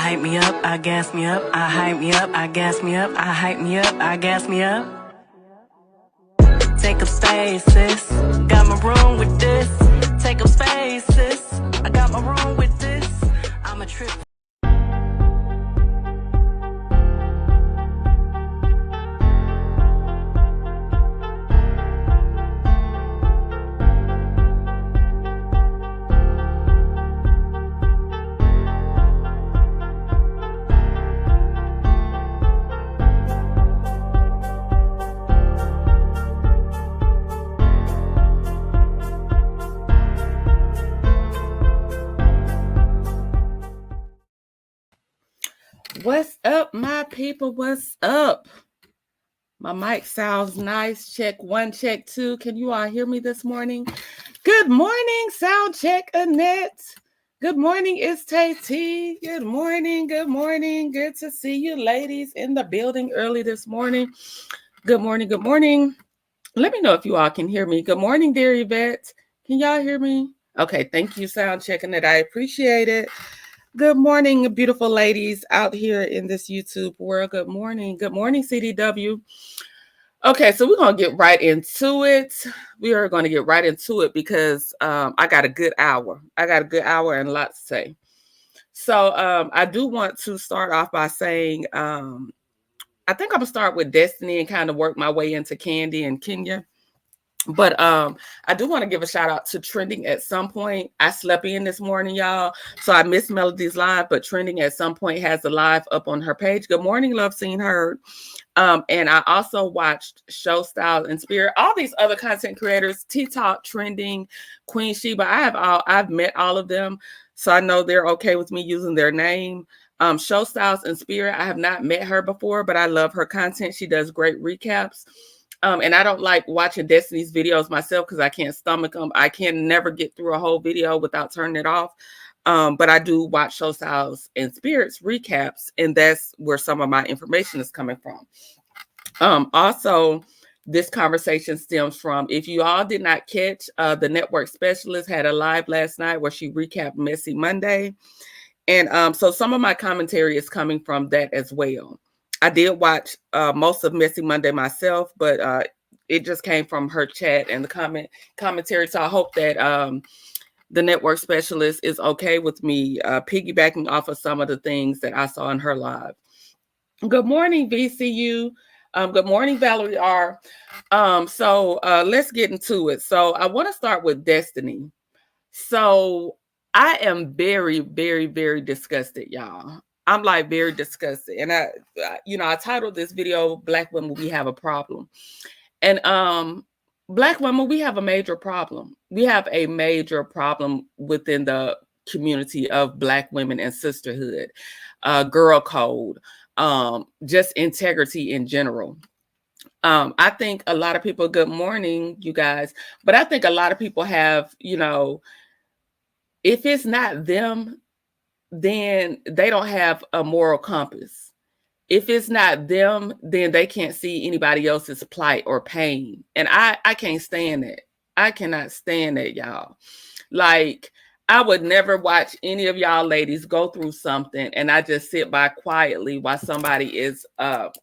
hype me up, I gas me up, I hype me up, I gas me up, I hype me up, I gas me up. Take up space, sis. Got my room with this. Take up space, sis. I got my room with this. I'm a trip. What's up, my people? What's up? My mic sounds nice. Check one, check two. Can you all hear me this morning? Good morning, sound check, Annette. Good morning, it's Tay T. Good morning, good morning. Good to see you ladies in the building early this morning. Good morning, good morning. Let me know if you all can hear me. Good morning, dear Yvette. Can y'all hear me? Okay, thank you, sound checking it. I appreciate it. Good morning, beautiful ladies out here in this YouTube world. Good morning. Good morning, CDW. Okay, so we're going to get right into it. We are going to get right into it because I got a good hour. I got a good hour and a lot to say. So I do want to start off by saying, I think I'm going to start with Destiny and kind of work my way into Kandi and Kenya. But I do want to give a shout out to Trending at Some Point. I slept in this morning, y'all. So I missed Melody's live, but Trending at Some Point has a live up on her page. Good morning, love, seen, heard. And I also watched Show Style and Spirit, all these other content creators, T-Talk, Trending, Queen Sheba. I've met all of them. So I know they're okay with me using their name. Show Styles and Spirit, I have not met her before, but I love her content. She does great recaps. And I don't like watching Destiny's videos myself because I can't stomach them. I can never get through a whole video without turning it off. But I do watch Show Styles and Spirits recaps, and that's where some of my information is coming from. Also, this conversation stems from, if you all did not catch, the network specialist had a live last night where she recapped Messy Monday. And so some of my commentary is coming from that as well. I did watch most of Messy Monday myself, but it just came from her chat and the commentary. So I hope that the network specialist is okay with me piggybacking off of some of the things that I saw in her live. Good morning, VCU. Good morning, Valerie R. So let's get into it. So I want to start with Destiny. So I am very, very, very disgusted, y'all. I'm like very disgusted. And I titled this video, Black Women, We Have a Problem. And Black women, we have a major problem. We have a major problem within the community of Black women and sisterhood, girl code, just integrity in general. I think a lot of people, good morning, you guys, but I think a lot of people have, if it's not them, then they don't have a moral compass. If it's not them, then they can't see anybody else's plight or pain. And I can't stand it. I cannot stand it, y'all. Like, I would never watch any of y'all ladies go through something and I just sit by quietly while somebody is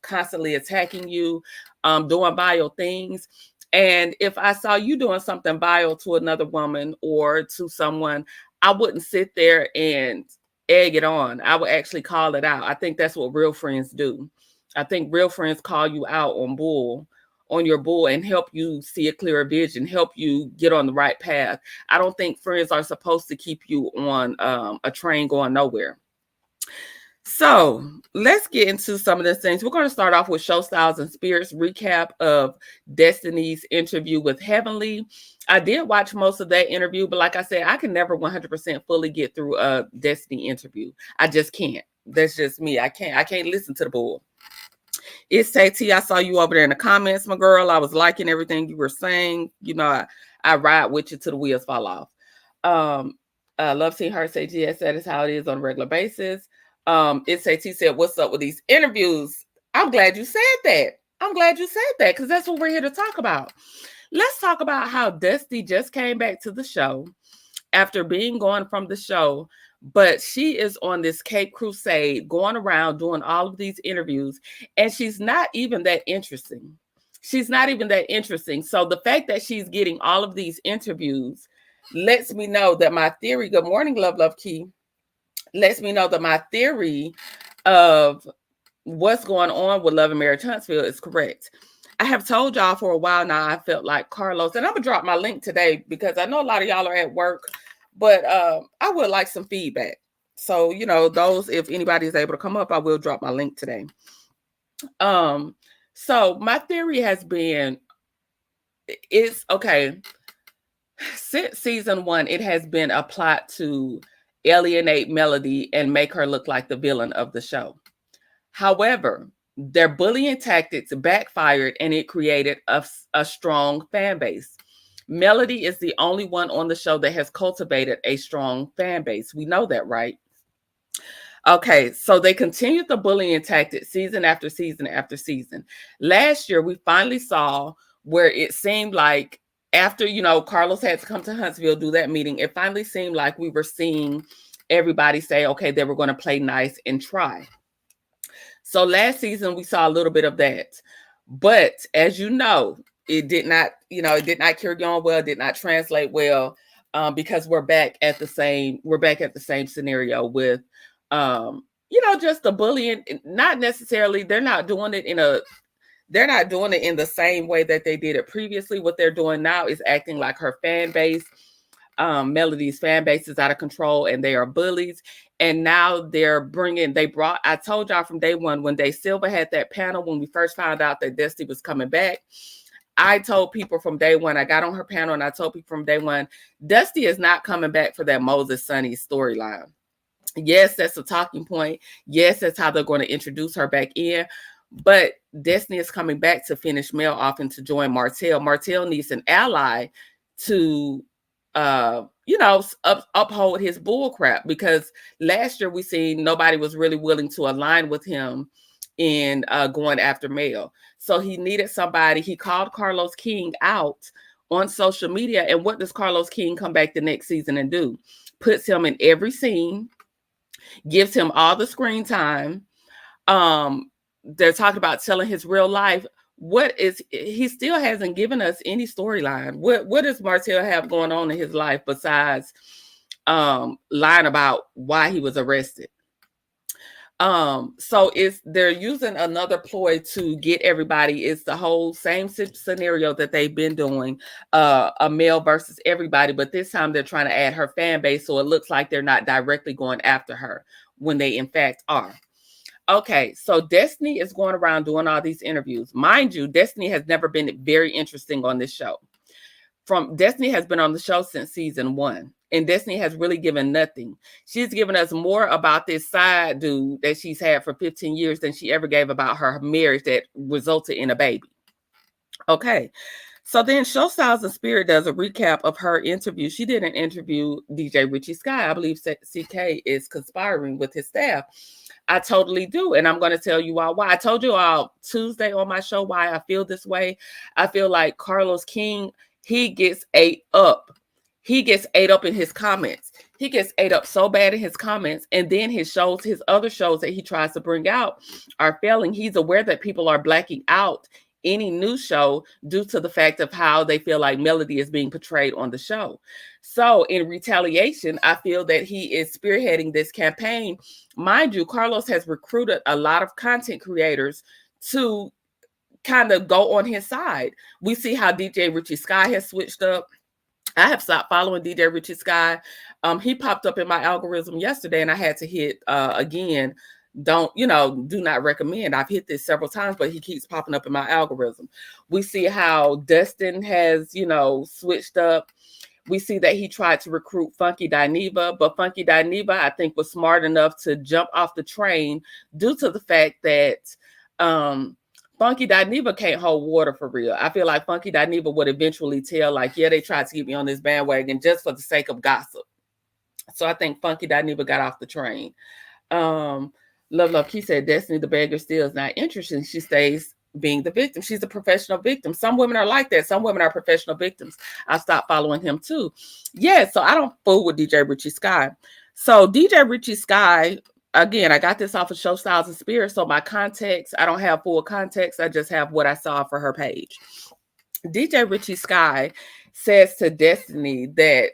constantly attacking you, doing vile things. And if I saw you doing something vile to another woman or to someone, I wouldn't sit there and egg it on. I would actually call it out. I think that's what real friends do. I think real friends call you out on your bull and help you see a clearer vision, help you get on the right path. I don't think friends are supposed to keep you on a train going nowhere. So let's get into some of the things. We're going to start off with Show Styles and Spirits recap of Destiny's interview with Heavenly. I did watch most of that interview, but like I said, I can never 100% fully get through a Destiny interview. I just can't. That's just me. I can't listen to the bull. It's T. I saw you over there in the comments, my girl. I was liking everything you were saying. I ride with you till the wheels fall off. Love seeing her say, yes, that is how it is on a regular basis. It's T said, what's up with these interviews? I'm glad you said that. Because that's what we're here to talk about. Let's talk about how Dusty just came back to the show after being gone from the show, But she is on this Cape crusade, going around doing all of these interviews, and she's not even that interesting. She's not even that interesting. So the fact that she's getting all of these interviews lets me know that my theory, good morning, Love Key, lets me know that my theory of what's going on with Love and Marriage Huntsville is correct. I have told y'all for a while now, I felt like Carlos, and I'm gonna drop my link today because I know a lot of y'all are at work, but I would like some feedback. So, you know, those, if anybody is able to come up, I will drop my link today. So my theory has been, it's okay. Since season 1, it has been a plot to alienate Melody and make her look like the villain of the show. However, their bullying tactics backfired and it created a strong fan base. Melody is the only one on the show that has cultivated a strong fan base. We know that, right? Okay, so they continued the bullying tactics season after season after season. Last year, we finally saw where it seemed like after, you know, Carlos had to come to Huntsville, do that meeting, it finally seemed like we were seeing everybody say, okay, they were going to play nice and try. So last season, we saw a little bit of that. But as you know, it did not, you know, it did not carry on well, did not translate well, because we're back at the same scenario with, you know, just the bullying. Not necessarily, they're not doing it in the same way that they did it previously. What they're doing now is acting like her fan base, Melody's fan base, is out of control and they are bullies. And now I told y'all from day one, when Silva had that panel, when we first found out that Destiny was coming back, I told people from day one, I got on her panel and I told people from day one, Dusty is not coming back for that Moses Sonny storyline. Yes, that's a talking point. Yes, that's how they're going to introduce her back in. But Destiny is coming back to finish Mel off and to join Martell. Martell needs an ally to, you know, uphold his bull crap, because last year we seen nobody was really willing to align with him in going after Mel. So he needed somebody. He called Carlos King out on social media. And what does Carlos King come back the next season and do? Puts him in every scene, gives him all the screen time. They're talking about telling his real life. He still hasn't given us any storyline. What does Martell have going on in his life besides lying about why he was arrested? So they're using another ploy to get everybody. It's the whole same scenario that they've been doing, a Mel versus everybody, but this time they're trying to add her fan base, so it looks like they're not directly going after her when they in fact are. Okay, so Destiny is going around doing all these interviews. Mind you, Destiny has never been very interesting on this show. Destiny has been on the show since season 1, and Destiny has really given nothing. She's given us more about this side dude that she's had for 15 years than she ever gave about her marriage that resulted in a baby. Okay, so then Show Styles and Spirit does a recap of her interview. She did an interview DJ Richie Sky. I believe CK is conspiring with his staff. I totally do. And I'm going to tell you all why. I told you all Tuesday on my show why I feel this way. I feel like Carlos King, he gets ate up. He gets ate up in his comments. He gets ate up so bad in his comments. And then his other shows that he tries to bring out are failing. He's aware that people are blacking out any new show due to the fact of how they feel like Melody is being portrayed on the show. So in retaliation, I feel that he is spearheading this campaign. Mind you, Carlos has recruited a lot of content creators to kind of go on his side. We see how DJ Richie Sky has switched up. I have stopped following DJ Richie Sky. He popped up in my algorithm yesterday and I had to hit again. Do not recommend. I've hit this several times, but he keeps popping up in my algorithm. We see how Dustin has, switched up. We see that he tried to recruit Funky Dineva, but Funky Dineva, I think, was smart enough to jump off the train due to the fact that Funky Dineva can't hold water for real. I feel like Funky Dineva would eventually tell, like, yeah, they tried to get me on this bandwagon just for the sake of gossip. So I think Funky Dineva got off the train. Love, he said, Destiny the beggar still is not interesting. She stays being the victim. She's a professional victim. Some women are like that. Some women are professional victims. I stopped following him too. Yeah, so I don't fool with DJ Richie Sky. So DJ Richie Sky, again, I got this off of Show Styles and Spirit. So my context, I don't have full context. I just have what I saw for her page. DJ Richie Sky says to Destiny that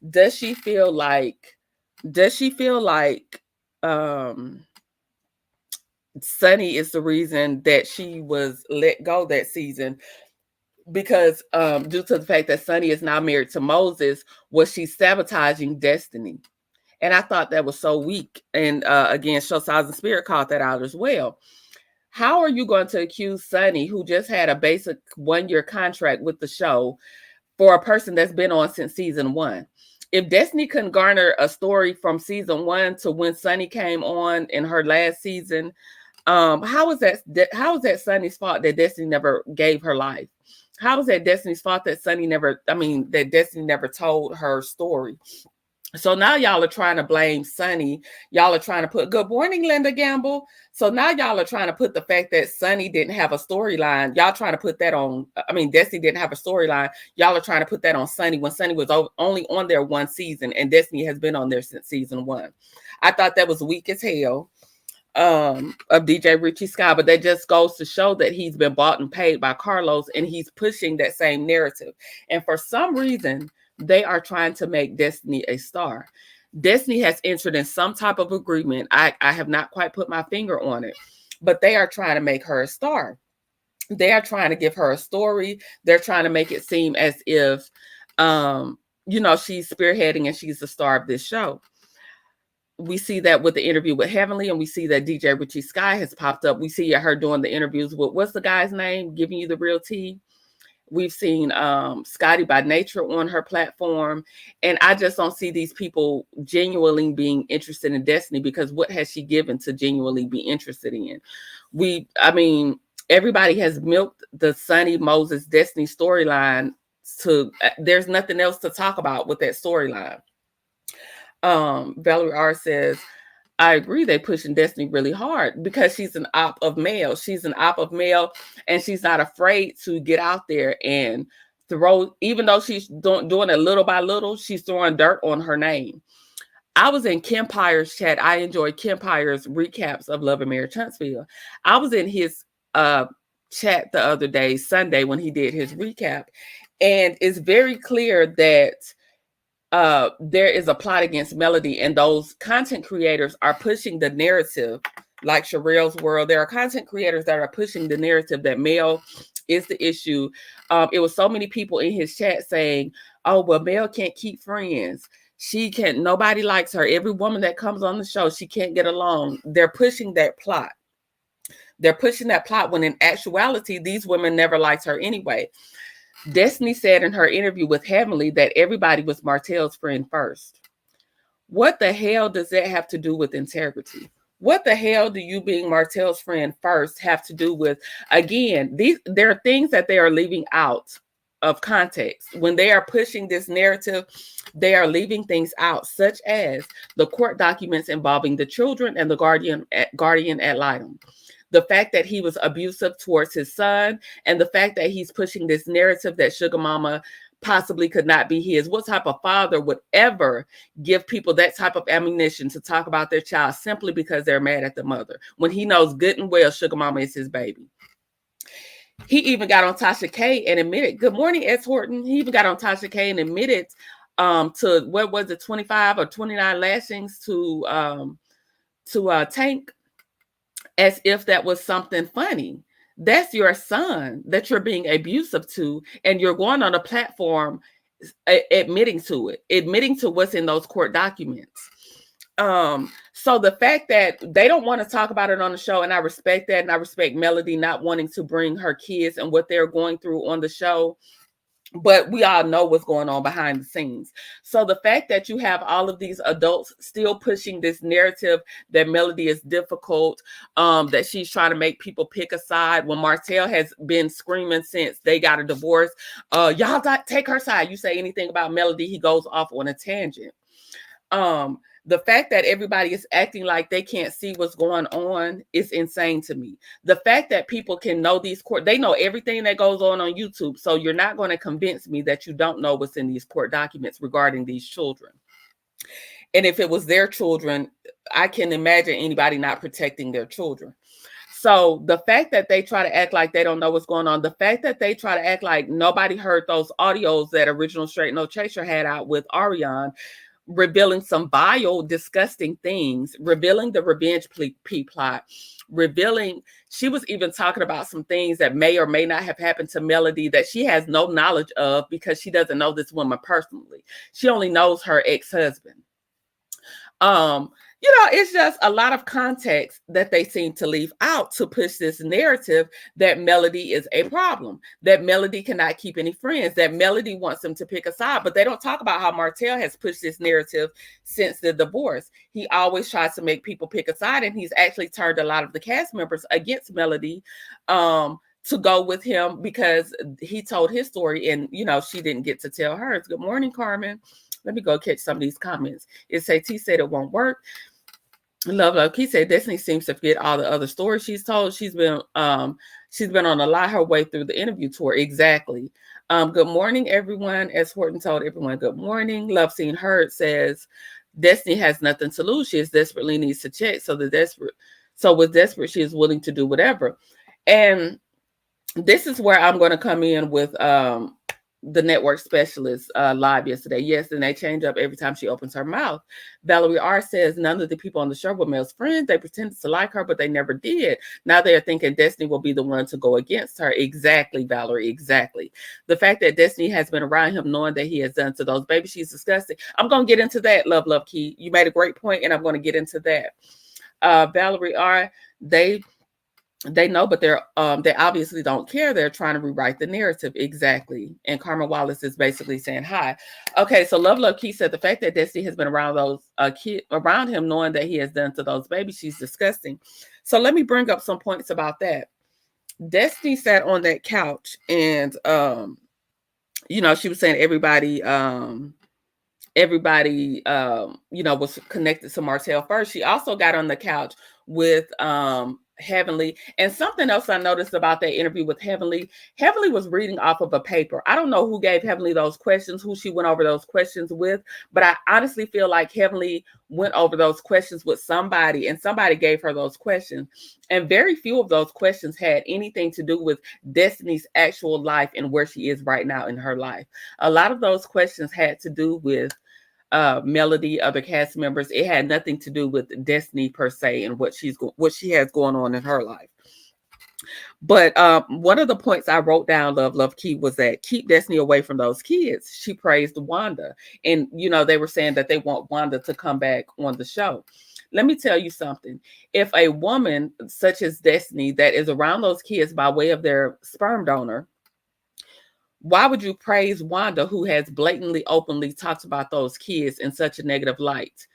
does she feel like Sunny is the reason that she was let go that season, because due to the fact that Sunny is now married to Moses, was she sabotaging Destiny? And I thought that was so weak. And again, Show Styles and Spirit called that out as well. How are you going to accuse Sunny, who just had a basic 1-year contract with the show, for a person that's been on since season 1? If Destiny couldn't garner a story from season 1 to when Sunny came on in her last season, how is that Sunny's fault that Destiny never gave her life? How is that Destiny's fault that that Destiny never told her story? So now y'all are trying to blame Sunny. Y'all are trying to put, good morning, Linda Gamble. So now y'all are trying to put the fact that Sunny didn't have a storyline. Y'all trying to put that on, Destiny didn't have a storyline. Y'all are trying to put that on Sunny when Sunny was only on there 1 season and Destiny has been on there since season 1. I thought that was weak as hell of DJ Richie Sky, but that just goes to show that he's been bought and paid by Carlos and he's pushing that same narrative. And for some reason, they are trying to make Destiny a star. Destiny has entered in some type of agreement. I have not quite put my finger on it, but they are trying to make her a star. They are trying to give her a story. They're trying to make it seem as if, she's spearheading and she's the star of this show. We see that with the interview with Heavenly, and we see that DJ Richie Sky has popped up. We see her doing the interviews with, what's the guy's name, giving you the real tea. We've seen Scotty by Nature on her platform. And I just don't see these people genuinely being interested in Destiny, because what has she given to genuinely be interested in? Everybody has milked the Sunny Moses Destiny storyline there's nothing else to talk about with that storyline. Valerie R says, I agree, they pushing Destiny really hard because she's an op of male. She's an op of male, and she's not afraid to get out there and throw, even though she's doing it little by little, she's throwing dirt on her name. I was in Kempire's chat. I enjoyed Kempire's recaps of Love and Marriage Huntsville. I was in his chat the other day, Sunday, when he did his recap, and it's very clear that there is a plot against Melody, and those content creators are pushing the narrative, like Sherelle's World. There are content creators that are pushing the narrative that Mel is the issue. It was so many people in his chat saying, oh, well, Mel can't keep friends. Nobody likes her. Every woman that comes on the show, she can't get along. They're pushing that plot. They're pushing that plot when in actuality, these women never liked her anyway. Destiny said in her interview with Heavenly that everybody was Martell's friend first. What the hell does that have to do with integrity? What the hell do you being Martell's friend first have to do with, again, there are things that they are leaving out of context. When they are pushing this narrative, they are leaving things out, such as the court documents involving the children and the guardian ad litem. The fact that he was abusive towards his son, and the fact that he's pushing this narrative that Sugar Mama possibly could not be his. What type of father would ever give people that type of ammunition to talk about their child simply because they're mad at the mother, when he knows good and well Sugar Mama is his baby? He even got on Tasha K and admitted, good morning, S. Horton. He even got on Tasha K and admitted to, what was it, 25 or 29 lashings to Tank, as if that was something funny. That's your son that you're being abusive to, and you're going on a platform admitting to what's in those court documents. So the fact that they don't want to talk about it on the show, and I respect that, and I respect Melody not wanting to bring her kids and what they're going through on the show, but we all know what's going on behind the scenes. So the fact that you have all of these adults still pushing this narrative that Melody is difficult, that she's trying to make people pick a side, when Martell has been screaming since they got a divorce, y'all take her side. You say anything about Melody, he goes off on a tangent. The fact that everybody is acting like they can't see what's going on is insane to me. The fact that people can know these court, they know everything that goes on YouTube. So you're not going to convince me that you don't know what's in these court documents regarding these children. And if it was their children, I can imagine anybody not protecting their children. So the fact that they try to act like they don't know what's going on, the fact that they try to act like nobody heard those audios that Original Straight No Chaser had out with Ariane, revealing some vile, disgusting things, revealing the revenge plot, revealing she was even talking about some things that may or may not have happened to Melody that she has no knowledge of because she doesn't know this woman personally. She only knows her ex-husband. It's just a lot of context that they seem to leave out to push this narrative that Melody is a problem, that Melody cannot keep any friends, that Melody wants them to pick a side. But they don't talk about how Martell has pushed this narrative since the divorce. He always tries to make people pick a side, and he's actually turned a lot of the cast members against Melody to go with him because he told his story and, she didn't get to tell hers. Good morning, Carmen. Let me go catch some of these comments. It say T said it won't work. Love. He said Destiny seems to forget all the other stories she's told. She's been on a lie her way through the interview tour. Exactly. Good morning, everyone. As Horton told everyone, good morning. Love Seen Heard says Destiny has nothing to lose. She is desperately needs to check. So with desperate, she is willing to do whatever. And this is where I'm going to come in with the network specialist live yesterday. Yes, and they change up every time she opens her mouth. Valerie R says none of the people on the show were Mel's friends. They pretended to like her, but they never did. Now they're thinking Destiny will be the one to go against her. Exactly, Valerie, exactly. The fact that Destiny has been around him knowing that he has done to those babies, she's disgusting. I'm going to get into that, Love Key. You made a great point, and I'm going to get into that. Valerie R, they know, but they obviously don't care. They're trying to rewrite the narrative. Exactly. And Carmen Wallace is basically saying hi. Okay, so Love Key said the fact that Destiny has been around those around him knowing that he has done to those babies, she's disgusting. So let me bring up some points about that. Destiny sat on that couch and she was saying everybody was connected to Martell first. She also got on the couch with Heavenly. And something else I noticed about that interview with Heavenly was reading off of a paper. I don't know who gave Heavenly those questions, who she went over those questions with, but I honestly feel like Heavenly went over those questions with somebody and somebody gave her those questions. And very few of those questions had anything to do with Destiny's actual life and where she is right now in her life. A lot of those questions had to do with Melody, other cast members. It had nothing to do with Destiny per se and what she has going on in her life. But one of the points I wrote down, Love Key, was that keep Destiny away from those kids. She praised Wanda, and they were saying that they want Wanda to come back on the show. Let me tell you something. If a woman such as Destiny that is around those kids by way of their sperm donor, why would you praise Wanda, who has blatantly, openly talked about those kids in such a negative light,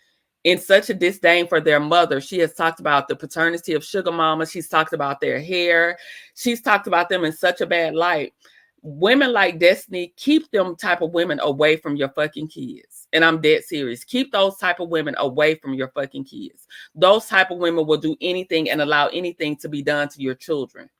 in such a disdain for their mother? She has talked about the paternity of Sugar Mama. She's talked about their hair. She's talked about them in such a bad light. Women like Destiny, keep them type of women away from your fucking kids. And I'm dead serious. Keep those type of women away from your fucking kids. Those type of women will do anything and allow anything to be done to your children.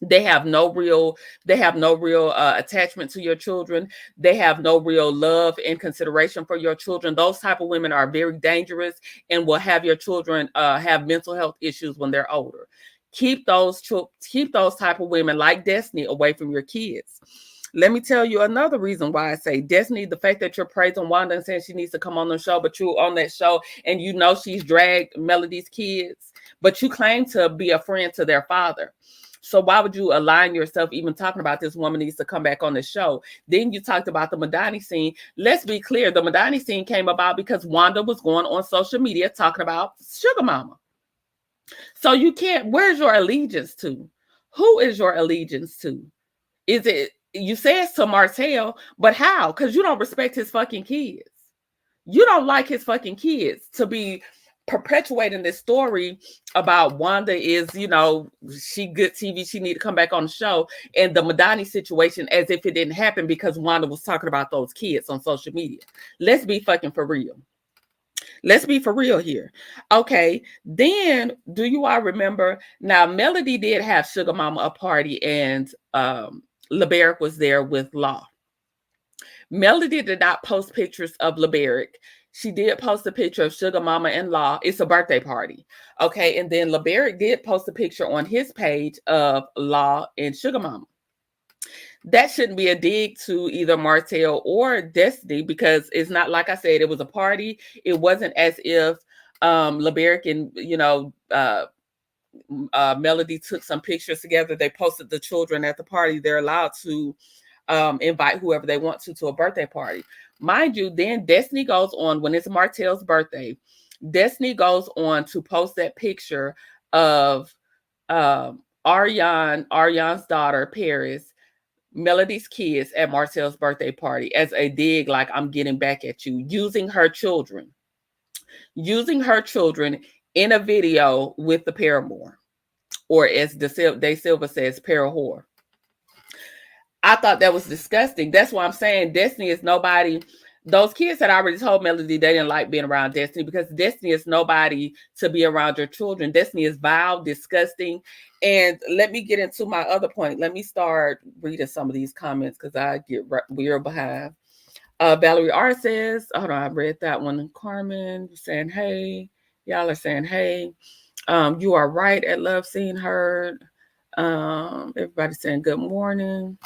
They have no real attachment to your children. They have no real love and consideration for your children. Those type of women are very dangerous and will have your children have mental health issues when they're older. Keep those type of women like Destiny away from your kids. Let me tell you another reason why I say Destiny, the fact that you're praising Wanda and saying she needs to come on the show, but you're on that show and she's dragged Melody's kids, but you claim to be a friend to their father. So why would you align yourself even talking about this woman needs to come back on the show? Then you talked about the Madani scene. Let's be clear. The Madani scene came about because Wanda was going on social media talking about Sugar Mama. So you can't, where's your allegiance to? Who is your allegiance to? Is it, you say it's to Martell, but how? Because you don't respect his fucking kids. You don't like his fucking kids to be perpetuating this story about Wanda is, she good TV, she need to come back on the show, and the Madani situation as if it didn't happen because Wanda was talking about those kids on social media. Let's be fucking for real. Let's be for real here. Okay, then do you all remember? Now, Melody did have Sugar Mama a party, and LeBaric was there with Law. Melody did not post pictures of LeBerick. She did post a picture of Sugar Mama and Law. It's a birthday party. Okay. And then LeBerick did post a picture on his page of Law and Sugar Mama. That shouldn't be a dig to either Martell or Destiny, because it's not, like I said, it was a party. It wasn't as if LeBerick and, Melody took some pictures together. They posted the children at the party. They're allowed to invite whoever they want to a birthday party. Mind you, then Destiny goes on, when it's Martell's birthday, Destiny goes on to post that picture of Ariane's daughter, Paris, Melody's kids at Martell's birthday party, as a dig, like, I'm getting back at you, using her children in a video with the paramour, or as De Silva says, para-whore. I thought that was disgusting. That's why I'm saying Destiny is nobody. Those kids had already told Melody they didn't like being around Destiny, because Destiny is nobody to be around your children. Destiny is vile, disgusting. And let me get into my other point. Let me start reading some of these comments, because I get weird behind. Valerie R says, hold on, I read that one. Carmen saying, hey. Y'all are saying, hey. You are right at Love Seen Heard. Everybody saying good morning.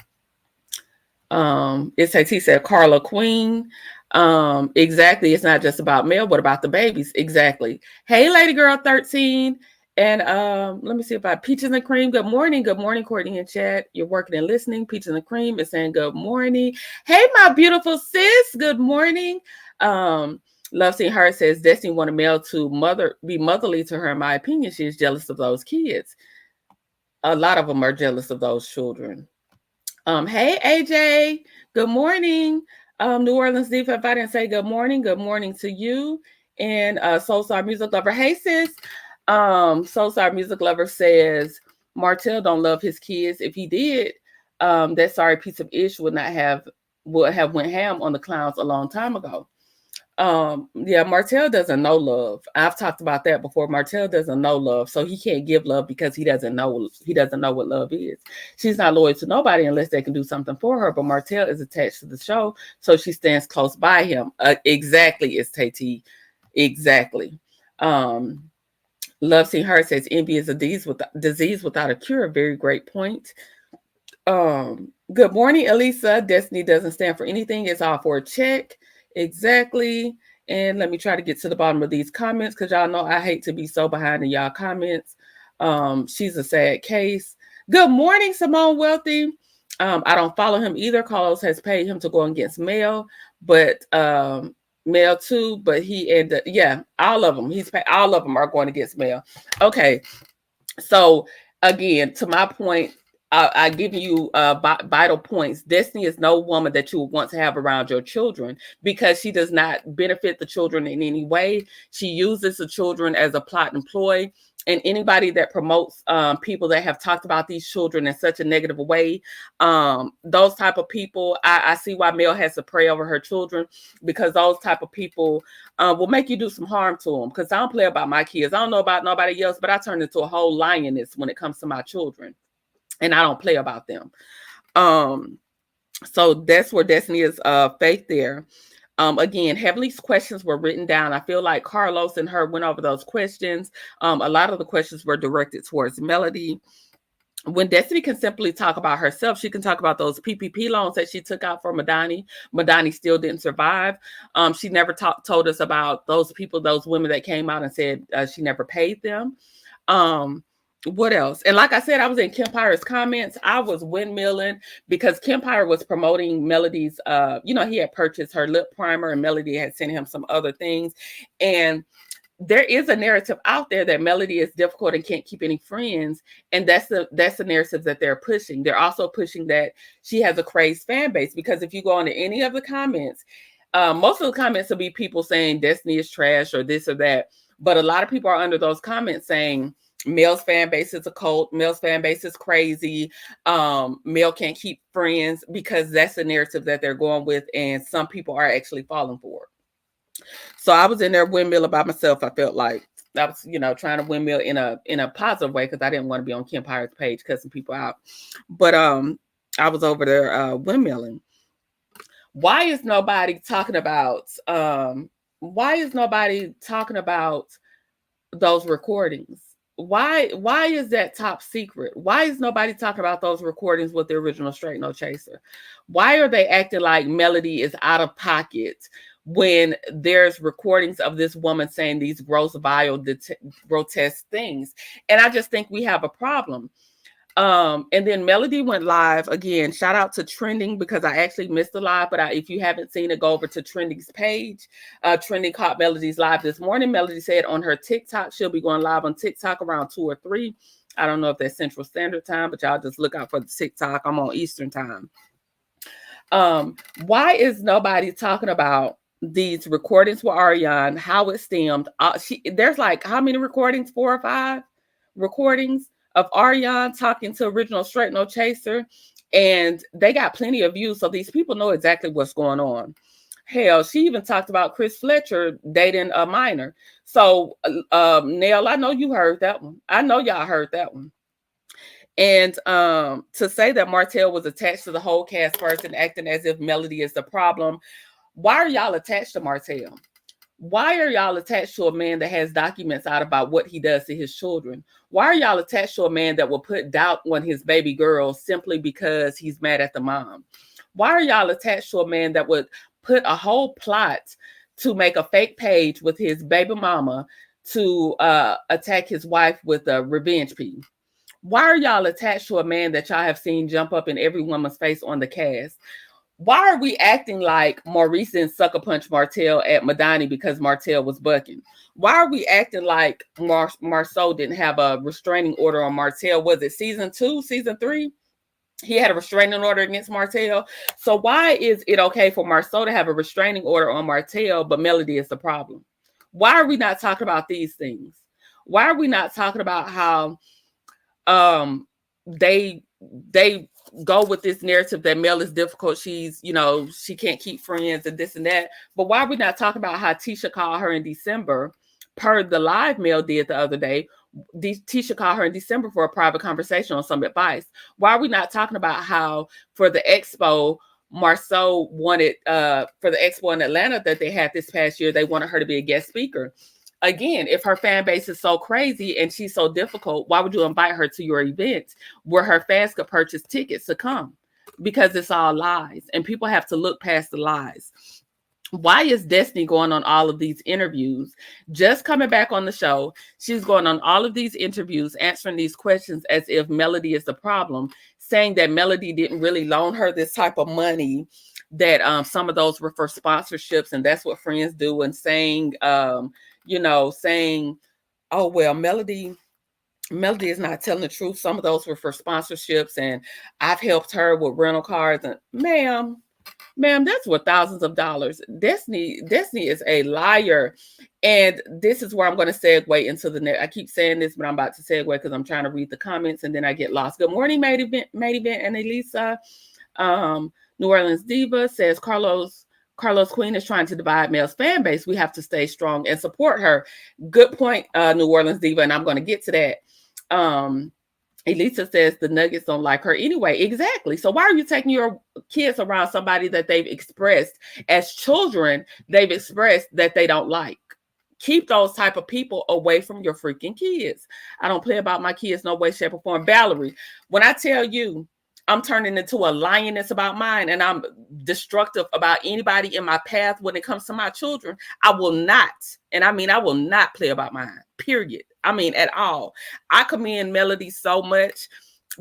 He said Carla Queen. Exactly. It's not just about Mel, but about the babies. Exactly. Hey, Lady Girl 13. And let me see if Peaches and Cream. Good morning. Good morning, Courtney and Chat. You're working and listening. Peaches and Cream is saying good morning. Hey, my beautiful sis. Good morning. Love Seeing Her says Destiny wanted Mel to be motherly to her. In my opinion, she is jealous of those kids. A lot of them are jealous of those children. Hey, AJ. Good morning. New Orleans Diva, if I didn't say good morning to you. And Soulstar Music Lover. Hey, sis. Soulstar Music Lover says Martell don't love his kids. If he did, that sorry piece of ish would have went ham on the clowns a long time ago. Martell doesn't know love. I've talked about that before. Martell doesn't know love, so he can't give love because he doesn't know what love is. She's not loyal to nobody unless they can do something for her, but Martell is attached to the show, so she stands close by him. Exactly, it's Tati. Exactly. Love Seeing Her says envy is a disease without a cure. Very great point. Good morning, Elisa. Destiny doesn't stand for anything. It's all for a check. Exactly. And let me try to get to the bottom of these comments, because y'all know I hate to be so behind in y'all comments. She's a sad case. Good morning, Simone Wealthy. I don't follow him either. Carlos has paid him to go against Mel, but Mel too. But all of them. All of them are going against Mel. Okay. So again, to my point, I give you vital points. Destiny is no woman that you would want to have around your children, because she does not benefit the children in any way. She uses the children as a plot and ploy. And anybody that promotes people that have talked about these children in such a negative way, those type of people, I see why Mel has to pray over her children, because those type of people will make you do some harm to them. Because I don't play about my kids. I don't know about nobody else, but I turn into a whole lioness when it comes to my children. And I don't play about them. So that's where Destiny is faith there. Again, Heavenly's questions were written down. I feel like Carlos and her went over those questions. A lot of the questions were directed towards Melody. When Destiny can simply talk about herself, she can talk about those PPP loans that she took out for Madani. Madani still didn't survive. She never told us about those people, those women that came out and said she never paid them. What else? And like I said, I was in Kempire's comments. I was windmilling because Kempire was promoting Melody's, he had purchased her lip primer and Melody had sent him some other things. And there is a narrative out there that Melody is difficult and can't keep any friends. And that's the narrative that they're pushing. They're also pushing that she has a crazed fan base, because if you go into any of the comments, most of the comments will be people saying Destiny is trash or this or that. But a lot of people are under those comments saying, Mel's fan base is a cult. Mel's fan base is crazy. Mel can't keep friends, because that's the narrative that they're going with. And some people are actually falling for it. So I was in there windmilling by myself. I felt like I was, trying to windmill in a positive way, because I didn't want to be on Kempire's page cussing people out. But I was over there windmilling. Why is nobody talking about those recordings? Why is that top secret? Why is nobody talking about those recordings with the original Straight No Chaser? Why are they acting like Melody is out of pocket when there's recordings of this woman saying these gross, vile, grotesque things? And I just think we have a problem. And then Melody went live again. Shout out to Trending, because I actually missed the live, but if you haven't seen it, go over to Trending's page. Trending caught Melody's live this morning. Melody said on her TikTok, she'll be going live on TikTok around 2 or 3. I don't know if that's Central Standard Time, but y'all just look out for the TikTok. I'm on Eastern Time. Why is nobody talking about these recordings with Ariane, how it stemmed? There's like, how many recordings? 4 or 5 recordings of Ariane talking to original Straight No Chaser, and they got plenty of views, so these people know exactly what's going on. Hell, she even talked about Chris Fletcher dating a minor. So, Nell, I know you heard that one. I know y'all heard that one. And to say that Martell was attached to the whole cast first and acting as if Melody is the problem, why are y'all attached to Martell? Why are y'all attached to a man that has documents out about what he does to his children? Why are y'all attached to a man that will put doubt on his baby girl simply because he's mad at the mom? Why are y'all attached to a man that would put a whole plot to make a fake page with his baby mama to attack his wife with a revenge piece? Why are y'all attached to a man that y'all have seen jump up in every woman's face on the cast? Why are we acting like Maurice didn't sucker punch Martell at Madani because Martell was bucking? Why are we acting like Marceau didn't have a restraining order on Martell? Was it season 2, season 3? He had a restraining order against Martell. So why is it okay for Marceau to have a restraining order on Martell, but Melody is the problem? Why are we not talking about these things? Why are we not talking about how they go with this narrative that Mel is difficult, she's, she can't keep friends and this and that? But why are we not talking about how Tisha called her in December, per the live Mel did the other day? Tisha called her in December for a private conversation on some advice. Why are we not talking about how for the expo, Marceau wanted, for the expo in Atlanta that they had this past year, they wanted her to be a guest speaker? Again, if her fan base is so crazy and she's so difficult, why would you invite her to your event where her fans could purchase tickets to come? Because it's all lies, and people have to look past the lies. Why is Destiny going on all of these interviews? Just coming back on the show, she's going on all of these interviews, answering these questions as if Melody is the problem, saying that Melody didn't really loan her this type of money, that some of those were for sponsorships, and that's what friends do, and saying, saying, oh, well, Melody is not telling the truth. Some of those were for sponsorships, and I've helped her with rental cars. And ma'am, that's worth thousands of dollars. Destiny is a liar. And this is where I'm going to segue into the next. I keep saying this, but I'm about to segue because I'm trying to read the comments and then I get lost. Good morning, Made Event and Elisa. New Orleans Diva says, Carlos Queen is trying to divide Mel's fan base. We have to stay strong and support her. Good point, New Orleans Diva, and I'm going to get to that. Elisa says the Nuggets don't like her anyway. Exactly. So why are you taking your kids around somebody that they've expressed as children, they've expressed that they don't like? Keep those type of people away from your freaking kids. I don't play about my kids no way, shape, or form. Valerie, when I tell you I'm turning into a lioness about mine and I'm destructive about anybody in my path when it comes to my children, I will not. And I mean, I will not play about mine, period. I mean, at all. I commend Melody so much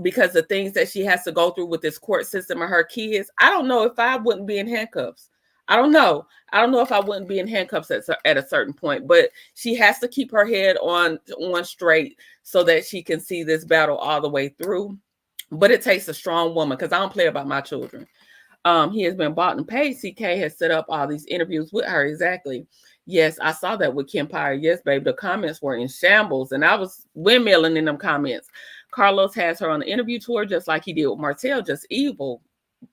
because the things that she has to go through with this court system and her kids. I don't know if I wouldn't be in handcuffs. I don't know if I wouldn't be in handcuffs at a certain point, but she has to keep her head on straight so that she can see this battle all the way through. But it takes a strong woman, because I don't play about my children. He has been bought and paid. CK has set up all these interviews with her. Exactly. Yes, I saw that with Kempire. Yes, babe. The comments were in shambles, and I was windmilling in them comments. Carlos has her on the interview tour, just like he did with Martell, just evil.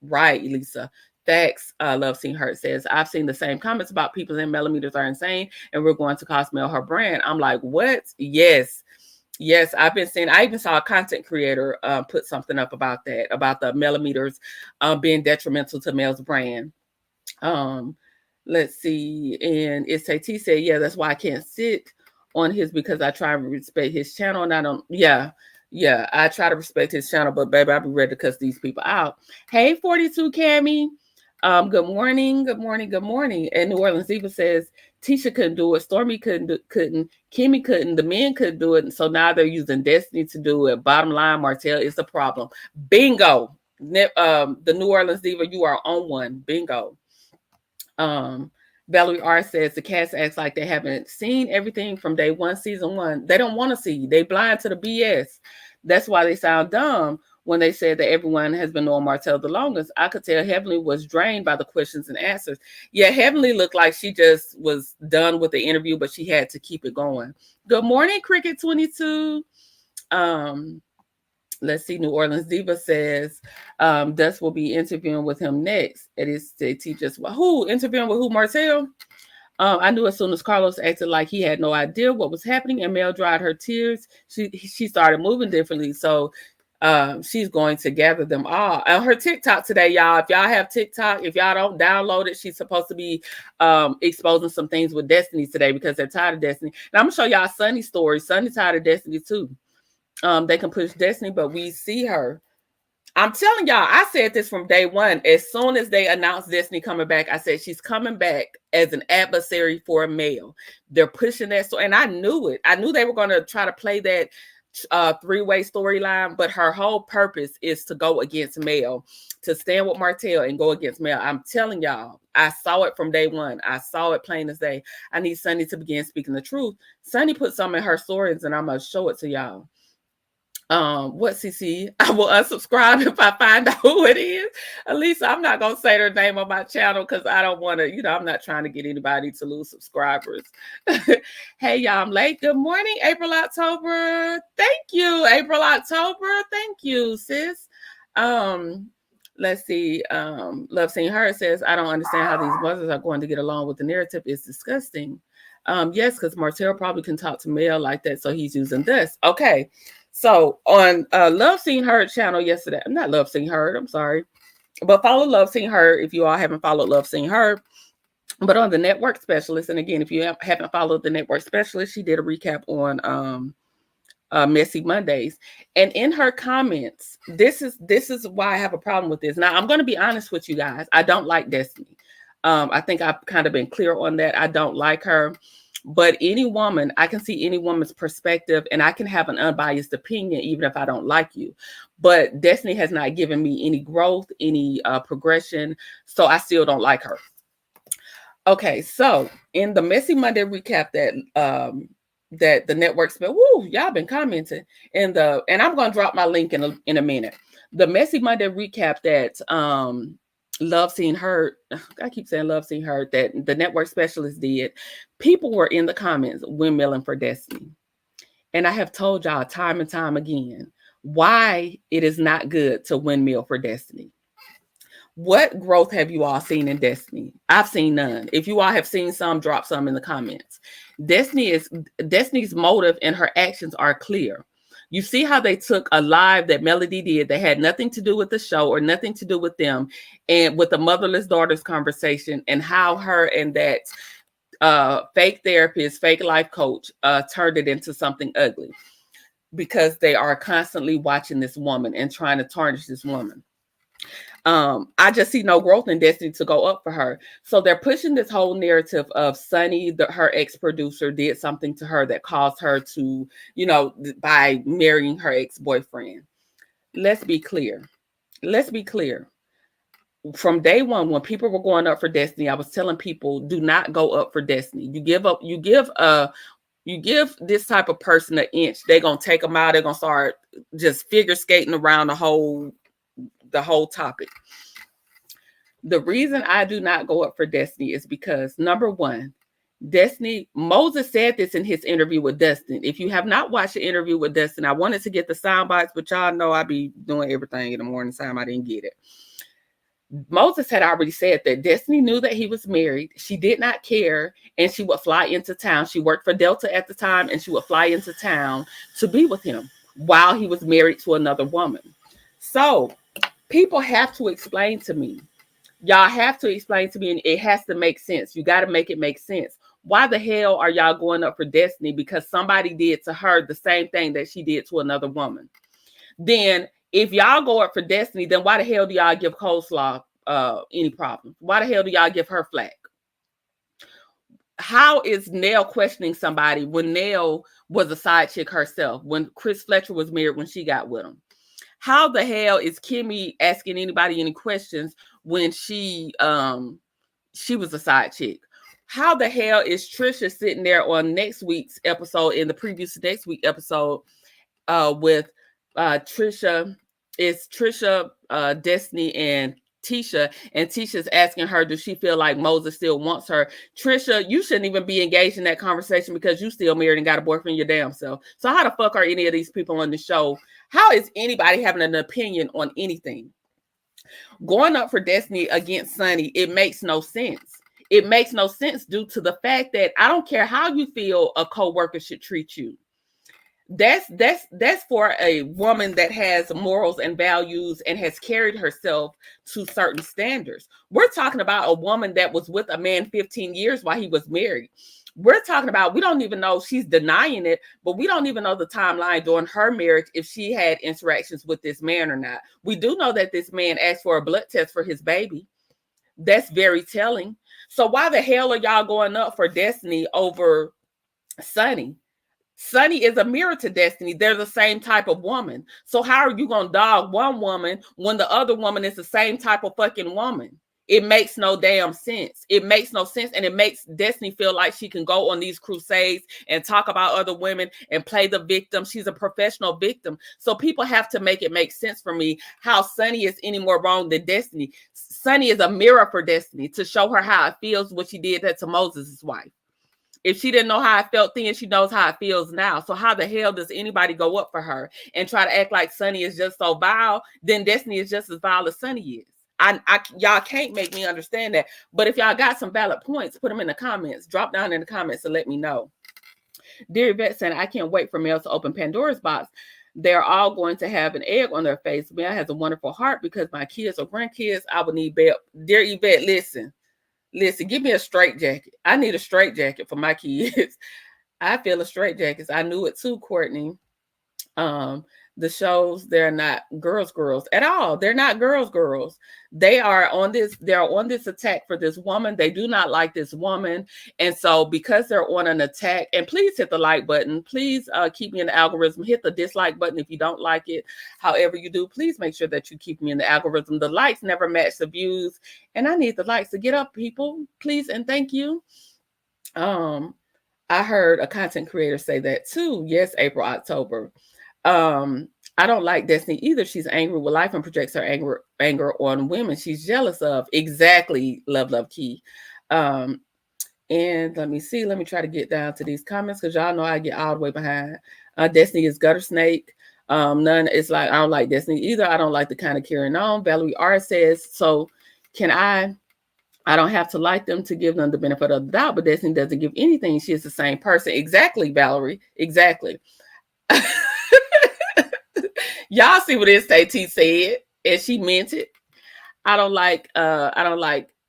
Right, Elisa. Thanks. Love Seeing Hurt says, I've seen the same comments about people in millimeters are insane, and we're going to cost Mel her brand. I'm like, what? Yes, I've been seeing. I even saw a content creator put something up about that, about the millimeters being detrimental to Mel's brand. Let's see. And SAT said, yeah, that's why I can't sit on his, because I try to respect his channel. And I don't, yeah, I try to respect his channel, but baby, I'll be ready to cuss these people out. Hey, 42 Cammy. Good morning. And New Orleans Eva says, Tisha couldn't do it. Stormy couldn't. Kimmy couldn't. The men couldn't do it. And so now they're using Destiny to do it. Bottom line, Martell is the problem. Bingo. The New Orleans Diva, you are on one. Bingo. Valerie R says the cast acts like they haven't seen everything from day one, season one. They don't want to see. They blind to the BS. That's why they sound dumb when they said that everyone has been knowing Martell the longest. I could tell Heavenly was drained by the questions and answers. Yeah, Heavenly looked like she just was done with the interview, but she had to keep it going. Good morning, Cricket 22. Let's see. New Orleans Diva says Dust will be interviewing with him next. It is to teach us who interviewing with who, Martell. I knew as soon as Carlos acted like he had no idea what was happening, and Mel dried her tears. She started moving differently. So she's going to gather them all. On her TikTok today, y'all, if y'all have TikTok, if y'all don't download it, she's supposed to be exposing some things with Destiny today because they're tired of Destiny. And I'm gonna show y'all Sunny's story. Sunny's tired of Destiny too. They can push Destiny, but we see her. I'm telling y'all, I said this from day one. As soon as they announced Destiny coming back, I said she's coming back as an adversary for a male. They're pushing that story, and I knew it. I knew they were going to try to play that three-way storyline, but her whole purpose is to go against Mel, to stand with Martell and go against Mel. I'm telling y'all, I saw it from day one. I saw it plain as day. I need Sunny to begin speaking the truth. Sunny put some in her stories, and I'm going to show it to y'all. What CC? I will unsubscribe if I find out who it is. At least I'm not gonna say their name on my channel because I don't want to, I'm not trying to get anybody to lose subscribers. Hey y'all, I'm late. Good morning, April October. Thank you, April October. Thank you, sis. Let's see. Love Seeing Her says, I don't understand how these mothers are going to get along with the narrative. It's disgusting. Yes, because Martell probably can talk to Mel like that, so he's using this. Okay. So on Love Seen Heard channel yesterday, not Love Seen Heard, I'm sorry, but follow Love Seen Heard if you all haven't followed Love Seen Heard. But on the Network Specialist, and again, if you haven't followed the Network Specialist, she did a recap on Messy Mondays, and in her comments, this is why I have a problem with this. Now I'm going to be honest with you guys. I don't like Destiny. I think I've kind of been clear on that. I don't like her. But any woman, I can see any woman's perspective, and I can have an unbiased opinion, even if I don't like you. But Destiny has not given me any growth, any progression, so I still don't like her. Okay, so in the Messy Monday recap that the network spent, y'all been commenting, and I'm gonna drop my link in a minute. The Messy Monday recap that Love Seen Heard, I keep saying Love Seen Heard, that the Network Specialist did. People were in the comments windmilling for Destiny. And I have told y'all time and time again why it is not good to windmill for Destiny. What growth have you all seen in Destiny? I've seen none. If you all have seen some, drop some in the comments. Destiny's motive and her actions are clear. You see how they took a live that Melody did that had nothing to do with the show or nothing to do with them, and with the motherless daughters conversation, and how her and that fake therapist, fake life coach turned it into something ugly because they are constantly watching this woman and trying to tarnish this woman. I just see no growth in Destiny to go up for her. So they're pushing this whole narrative of Sunny, her ex-producer, did something to her that caused her to, by marrying her ex-boyfriend. Let's be clear. From day one, when people were going up for Destiny, I was telling people, do not go up for Destiny. You give this type of person an inch, they're going to take them out. They're going to start just figure skating around the whole topic. The reason I do not go up for Destiny is because, number one, Destiny, Moses said this in his interview with Dustin. If you have not watched the interview with Dustin, I wanted to get the sound bites, but y'all know I be doing everything in the morning time. I didn't get it. Moses had already said that Destiny knew that he was married. She did not care, and she would fly into town. She worked for Delta at the time, and she would fly into town to be with him while he was married to another woman. So people have to explain to me Y'all have to explain to me, and it has to make sense. You got to make it make sense. Why the hell are y'all going up for Destiny? Because somebody did to her the same thing that she did to another woman. Then if y'all go up for Destiny, then why the hell do y'all give Coleslaw any problem? Why the hell do y'all give her flack? How is Nell questioning somebody when Nell was a side chick herself, when Chris Fletcher was married when she got with him? How the hell is Kimmy asking anybody any questions when she was a side chick? How the hell is Trisha sitting there on next week's episode, in the previous next week episode, with Trisha, Destiny, and Tisha's asking her, does she feel like Moses still wants her? Trisha, you shouldn't even be engaged in that conversation because you still married and got a boyfriend your damn self. So how the fuck are any of these people on the show? How is anybody having an opinion on anything? Going up for Destiny against Sunny, it makes no sense. It makes no sense due to the fact that I don't care how you feel a coworker should treat you. That's for a woman that has morals and values and has carried herself to certain standards. We're talking about a woman that was with a man 15 years while he was married. We're talking about, we don't even know, she's denying it, but we don't even know the timeline during her marriage if she had interactions with this man or not. We do know that this man asked for a blood test for his baby. That's very telling. So why the hell are y'all going up for Destiny over Sunny? Sunny is a mirror to Destiny. They're the same type of woman. So how are you going to dog one woman when the other woman is the same type of fucking woman? It makes no damn sense. It makes no sense. And it makes Destiny feel like she can go on these crusades and talk about other women and play the victim. She's a professional victim. So people have to make it make sense for me how Sunny is any more wrong than Destiny. Sunny is a mirror for Destiny to show her how it feels when she did that to Moses' wife. If she didn't know how it felt then, she knows how it feels now. So how the hell does anybody go up for her and try to act like Sunny is just so vile? Then Destiny is just as vile as Sunny is. Y'all can't make me understand that. But if y'all got some valid points, put them in the comments. Drop down in the comments and let me know. Dear Yvette saying, I can't wait for males to open Pandora's box. They're all going to have an egg on their face. Mel has a wonderful heart because my kids or grandkids, I would need bail. Dear Yvette, listen, give me a straight jacket. I need a straight jacket for my kids. I feel a straight jacket. I knew it too, Courtney. The shows, they're not girls at all. They're not girls. They are on this attack for this woman. They do not like this woman. And so because they're on an attack, and please hit the like button. Please keep me in the algorithm. Hit the dislike button if you don't like it. However you do, please make sure that you keep me in the algorithm. The likes never match the views. And I need the likes to get up, people. Please and thank you. I heard a content creator say that too. Yes, April, October. I don't like Destiny either. She's angry with life and projects her anger on women she's jealous of. Exactly, love key. And let me see. Let me try to get down to these comments because y'all know I get all the way behind. Destiny is gutter snake. None. It's like I don't like Destiny either. I don't like the kind of carrying on. Valerie R says, so can I don't have to like them to give them the benefit of the doubt, but Destiny doesn't give anything. She is the same person. Exactly, Valerie. Exactly. Y'all see what SAT said, and she meant it. I don't like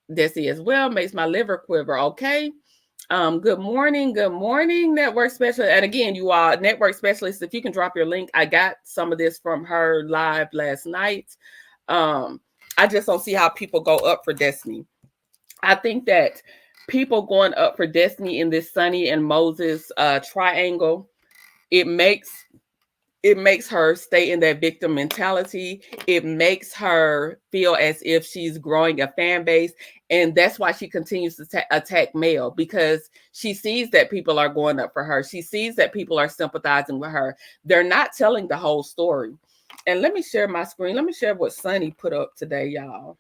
Desi as well. Makes my liver quiver. Okay. Good morning, network specialist. And again, you are network specialists. If you can drop your link, I got some of this from her live last night. I just don't see how people go up for Destiny. I think that people going up for Destiny in this Sunny and Moses triangle, it makes her stay in that victim mentality. It makes her feel as if she's growing a fan base. And that's why she continues to attack Mel, because she sees that people are going up for her. She sees that people are sympathizing with her. They're not telling the whole story. And let me share my screen. Let me share what Sunny put up today, y'all,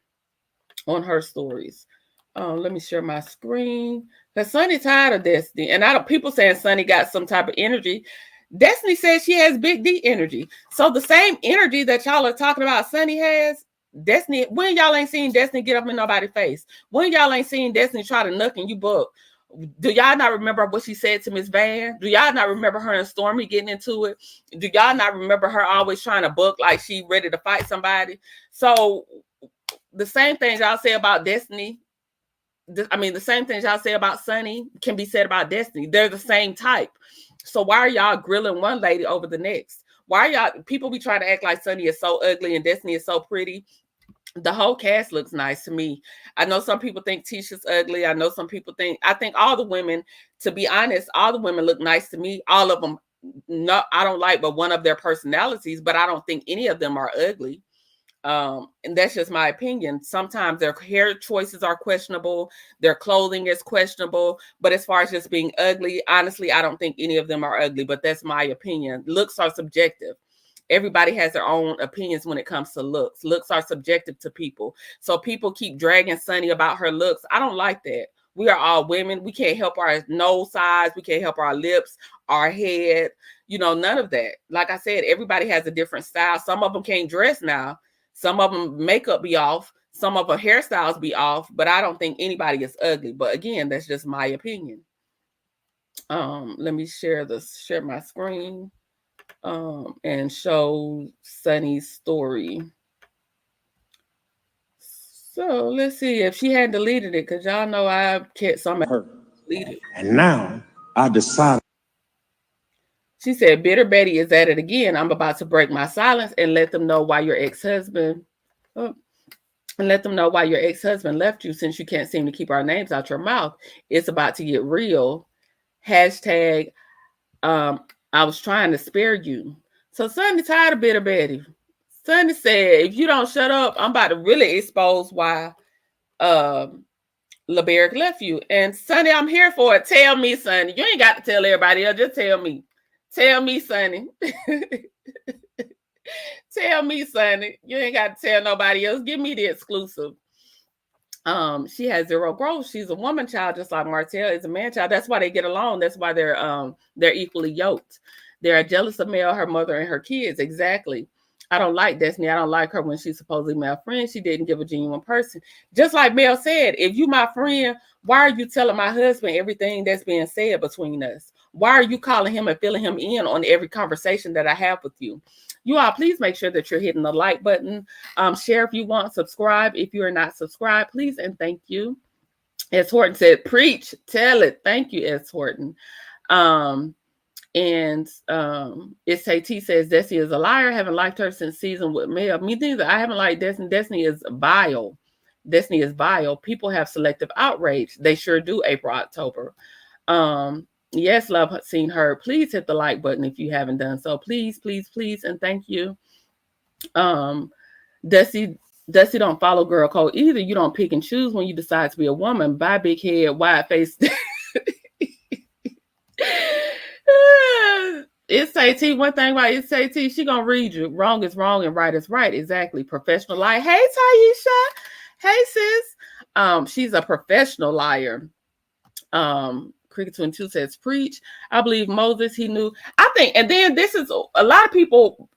on her stories. Let me share my screen. Because Sunny tired of Destiny. And people saying Sunny got some type of energy. Destiny says she has big D energy. So the same energy that y'all are talking about Sunny has, Destiny, when y'all ain't seen Destiny get up in nobody's face, when y'all ain't seen Destiny try to nuck and you book, do y'all not remember what she said to Miss Van? Do y'all not remember her and Stormy getting into it? Do y'all not remember her always trying to book like she ready to fight somebody? So the same things y'all say about Destiny. The same things y'all say about Sunny can be said about Destiny. They're the same type. So why are y'all grilling one lady over the next? Why are y'all, people be trying to act like Sunny is so ugly and Destiny is so pretty? The whole cast looks nice to me. I know some people think Tisha's ugly. I know some people I think all the women, to be honest, all the women look nice to me. All of them, no, I don't like but one of their personalities, but I don't think any of them are ugly. And that's just my opinion. Sometimes their hair choices are questionable, their clothing is questionable, but as far as just being ugly, honestly, I don't think any of them are ugly, but that's my opinion. Looks are subjective. Everybody has their own opinions when it comes to looks. Looks are subjective to people. So people keep dragging Sunny about her looks. I don't like that. We are all women. We can't help our nose size. We can't help our lips, our head, none of that. Like I said, everybody has a different style. Some of them can't dress now. Some of them makeup be off. Some of them hairstyles be off. But I don't think anybody is ugly. But again, that's just my opinion. Let me share my screen. And show Sunny's story. So let's see if she had deleted it, because y'all know I kept some of her deleted. And now I decided. She said, Bitter Betty is at it again. I'm about to break my silence and let them know why your ex-husband left you, since you can't seem to keep our names out your mouth. It's about to get real. Hashtag I was trying to spare you. So Sunny tired of Bitter Betty. Sunny said, if you don't shut up, I'm about to really expose why LeBerick left you. And Sunny, I'm here for it. Tell me, Sunny. You ain't got to tell everybody else. Just tell me. Tell me, Sunny. Tell me, Sunny. You ain't got to tell nobody else. Give me the exclusive. She has zero growth. She's a woman child, just like Martell is a man child. That's why they get along. That's why they're equally yoked. They're jealous of Mel, her mother, and her kids. Exactly. I don't like Destiny. I don't like her when she's supposedly my friend. She didn't give a genuine person. Just like Mel said, if you my friend, why are you telling my husband everything that's being said between us? Why are you calling him and filling him in on every conversation that I have with you? You all, please make sure that you're hitting the like button. Share if you want. Subscribe if you are not subscribed, please, and thank you. S. Horton said, preach, tell it. Thank you, S. Horton. It's T says, Destiny is a liar. I haven't liked her since season with Mel. Me neither. I haven't liked Destiny. Destiny is vile. Destiny is vile. People have selective outrage. They sure do, April, October. Yes, love seen her. Please hit the like button if you haven't done so. Please, please, please, and thank you. Dusty don't follow girl code either. You don't pick and choose when you decide to be a woman. Bye, big head, wide face. It's T. One thing about it's T. She gonna read you. Wrong is wrong and right is right. Exactly. Professional liar. Hey, Taisha. Hey, sis. She's a professional liar. Cricket 22 says, preach. I believe Moses, he knew. I think, and then this is a lot of people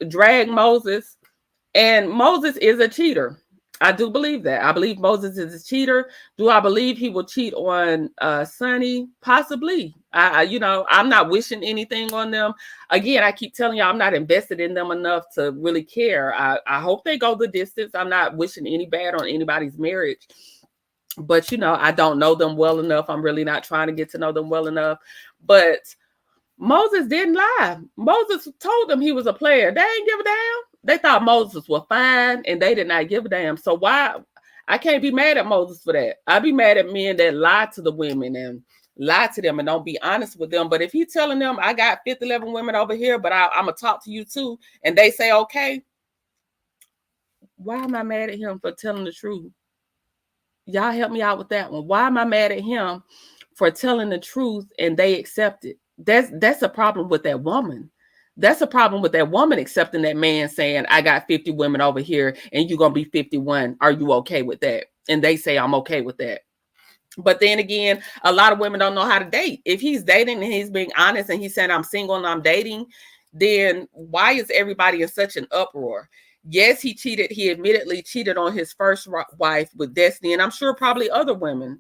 drag Moses, and Moses is a cheater. I do believe that. I believe Moses is a cheater. Do I believe he will cheat on Sunny? Possibly. I'm not wishing anything on them. Again, I keep telling y'all I'm not invested in them enough to really care. I hope they go the distance. I'm not wishing any bad on anybody's marriage. But, I don't know them well enough. I'm really not trying to get to know them well enough. But Moses didn't lie. Moses told them he was a player. They didn't give a damn. They thought Moses was fine, and they did not give a damn. So why? I can't be mad at Moses for that. I be mad at men that lie to the women and lie to them and don't be honest with them. But if he's telling them, I got 11 women over here, but I'm going to talk to you too, and they say, okay, why am I mad at him for telling the truth? Y'all help me out with that one. Why am I mad at him for telling the truth and they accept it? That's a problem with that woman. That's a problem with that woman accepting that man saying, I got 50 women over here and you're going to be 51. Are you okay with that? And they say, I'm okay with that. But then again, a lot of women don't know how to date. If he's dating and he's being honest and he's saying, I'm single and I'm dating, then why is everybody in such an uproar? Yes, he cheated. He admittedly cheated on his first wife with Destiny. And I'm sure probably other women,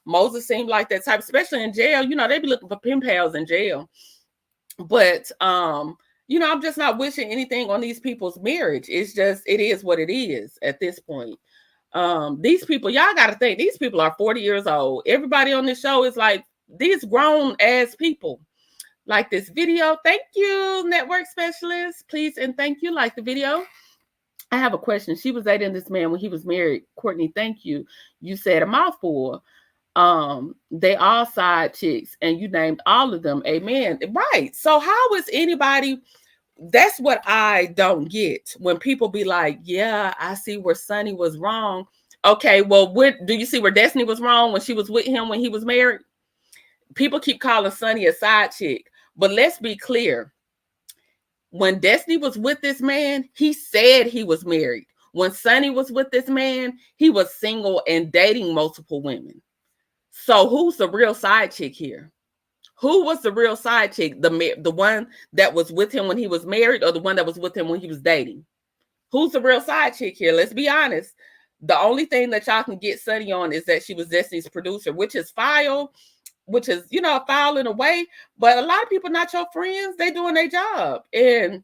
Moses seemed like that type, especially in jail. They be looking for pen pals in jail. But I'm just not wishing anything on these people's marriage. It's just, it is what it is at this point. These people, y'all got to think, these people are 40 years old. Everybody on this show is like these grown ass people. Like this video. Thank you, network specialist. Please and thank you. Like the video. I have a question. She was dating this man when he was married. Courtney, thank you. You said a mouthful. They all side chicks, and you named all of them. Amen. Right. So how is anybody? That's what I don't get when people be like, yeah, I see where Sonny was wrong. Okay, well, what do you see where Destiny was wrong when she was with him when he was married? People keep calling Sonny a side chick. But let's be clear. When Destiny was with this man, he said he was married. When Sonny was with this man, he was single and dating multiple women. So who's the real side chick here? Who was the real side chick? The one that was with him when he was married, or the one that was with him when he was dating? Who's the real side chick here? Let's be honest. The only thing that y'all can get Sonny on is that she was Destiny's producer, which is foul. Which is, foul in a way, but a lot of people not your friends. They doing their job, and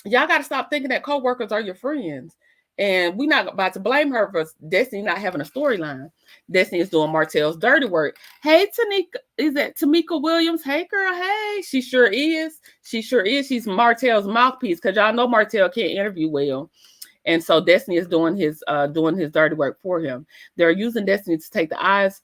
y'all got to stop thinking that co-workers are your friends. And we're not about to blame her for Destiny not having a storyline. Destiny is doing Martell's dirty work. Hey, Tanika, is that Tamika Williams? Hey, girl. Hey, she sure is. She sure is. She's Martell's mouthpiece, because y'all know Martell can't interview well. And so Destiny is doing his dirty work for him. They're using Destiny to take the eyes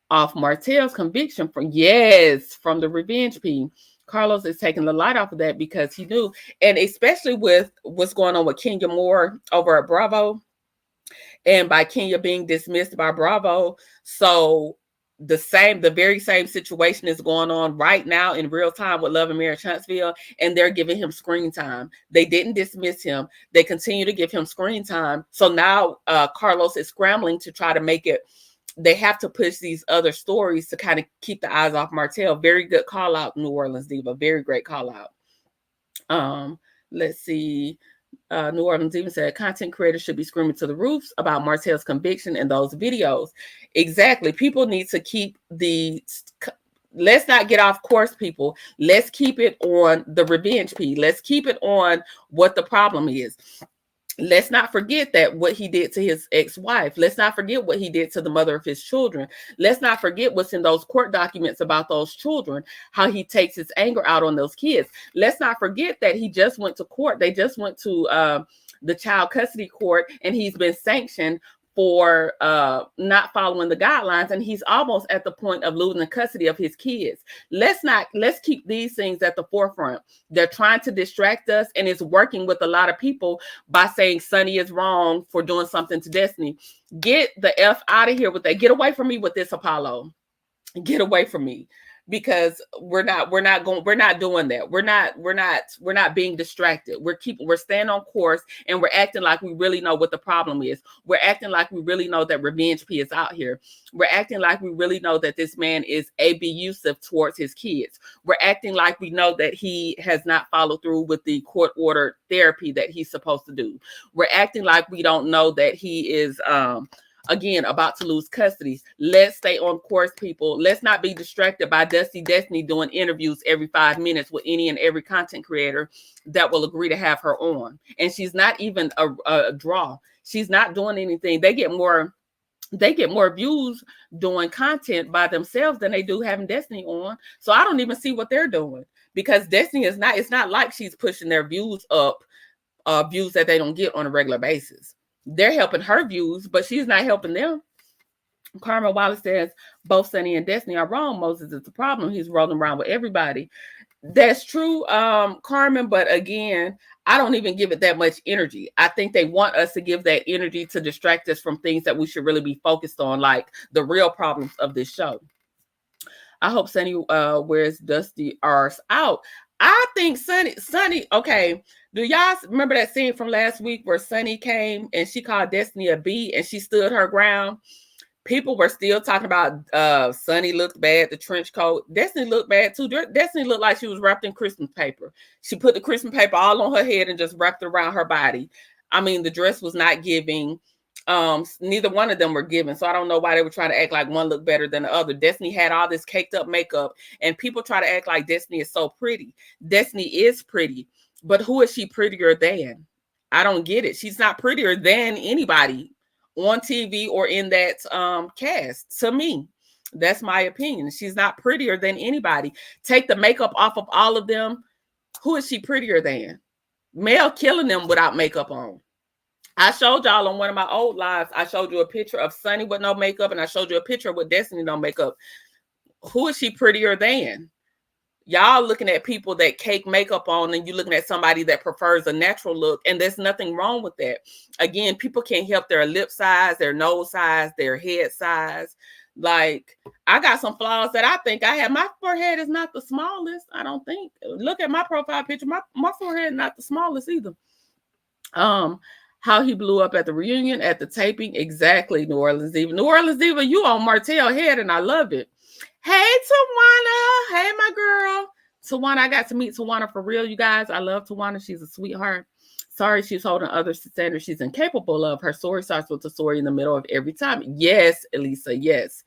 off Martell's conviction from the revenge P. Carlos is taking the light off of that because he knew, and especially with what's going on with Kenya Moore over at Bravo, and by Kenya being dismissed by Bravo. So the very same situation is going on right now in real time with Love and Marriage Huntsville, and they're giving him screen time. They didn't dismiss him. They continue to give him screen time. So now Carlos is scrambling to try to make it. They have to push these other stories to kind of keep the eyes off Martell. Very good call out, New Orleans Diva. Very great call out. Let's see. New Orleans Diva said content creators should be screaming to the roofs about Martell's conviction in those videos. Exactly. People need to keep let's not get off course, people. Let's keep it on the revenge P. Let's keep it on what the problem is. Let's not forget that what he did to his ex-wife. Let's not forget what he did to the mother of his children. Let's not forget what's in those court documents about those children, how he takes his anger out on those kids. Let's not forget that he just went to court. They just went to the child custody court, and he's been sanctioned for not following the guidelines, and he's almost at the point of losing custody of his kids. Let's keep these things at the forefront. They're trying to distract us, and it's working with a lot of people by saying Sonny is wrong for doing something to Destiny. Get the F out of here with that. Get away from me with this, Apollo. Get away from me. Because we're not doing that. We're not being distracted. We're staying on course, and we're acting like we really know what the problem is. We're acting like we really know that Revenge P is out here. We're acting like we really know that this man is abusive towards his kids. We're acting like we know that he has not followed through with the court-ordered therapy that he's supposed to do. We're acting like we don't know that he is again, about to lose custody. Let's stay on course, people. Let's not be distracted by Dusty Destiny doing interviews every 5 minutes with any and every content creator that will agree to have her on. And she's not even a draw. She's not doing anything. They get more views doing content by themselves than they do having Destiny on. So I don't even see what they're doing, because Destiny it's not like she's pushing their views up, views that they don't get on a regular basis. They're helping her views, but she's not helping them. Karma Wallace says both Sonny and Destiny are wrong. Moses is the problem. He's rolling around with everybody. That's true, Carmen. But again, I don't even give it that much energy. I think they want us to give that energy to distract us from things that we should really be focused on, like the real problems of this show. I hope Sonny wears Dusty R's out. I think Sonny, okay. Do y'all remember that scene from last week where Sonny came and she called Destiny a B and she stood her ground? People were still talking about Sonny looked bad, the trench coat. Destiny looked bad too. Destiny looked like she was wrapped in Christmas paper. She put the Christmas paper all on her head and just wrapped it around her body. I mean, the dress was not giving. Neither one of them were giving. So I don't know why they were trying to act like one looked better than the other. Destiny had all this caked up makeup, and people try to act like Destiny is so pretty. Destiny is pretty. But who is she prettier than? I don't get it. She's not prettier than anybody on TV or in that cast. To me, that's my opinion. She's not prettier than anybody. Take the makeup off of all of them. Who is she prettier than? Mel killing them without makeup on. I showed y'all on one of my old lives, I showed you a picture of Sunny with no makeup, and I showed you a picture with Destiny no makeup. Who is she prettier than? Y'all looking at people that cake makeup on, and you're looking at somebody that prefers a natural look, and there's nothing wrong with that. Again, people can't help their lip size, their nose size, their head size. Like, I got some flaws that I think I have. My forehead is not the smallest, I don't think. Look at my profile picture. My forehead is not the smallest either. How he blew up at the reunion, at the taping. Exactly, New Orleans Diva. New Orleans Diva, you on Martell head, and I loved it. Hey, Tawana. Hey, my girl. Tawana, I got to meet Tawana for real, you guys. I love Tawana. She's a sweetheart. Sorry, she's holding others to standards she's incapable of. Her story starts with the story in the middle of every time. Yes, Elisa, yes.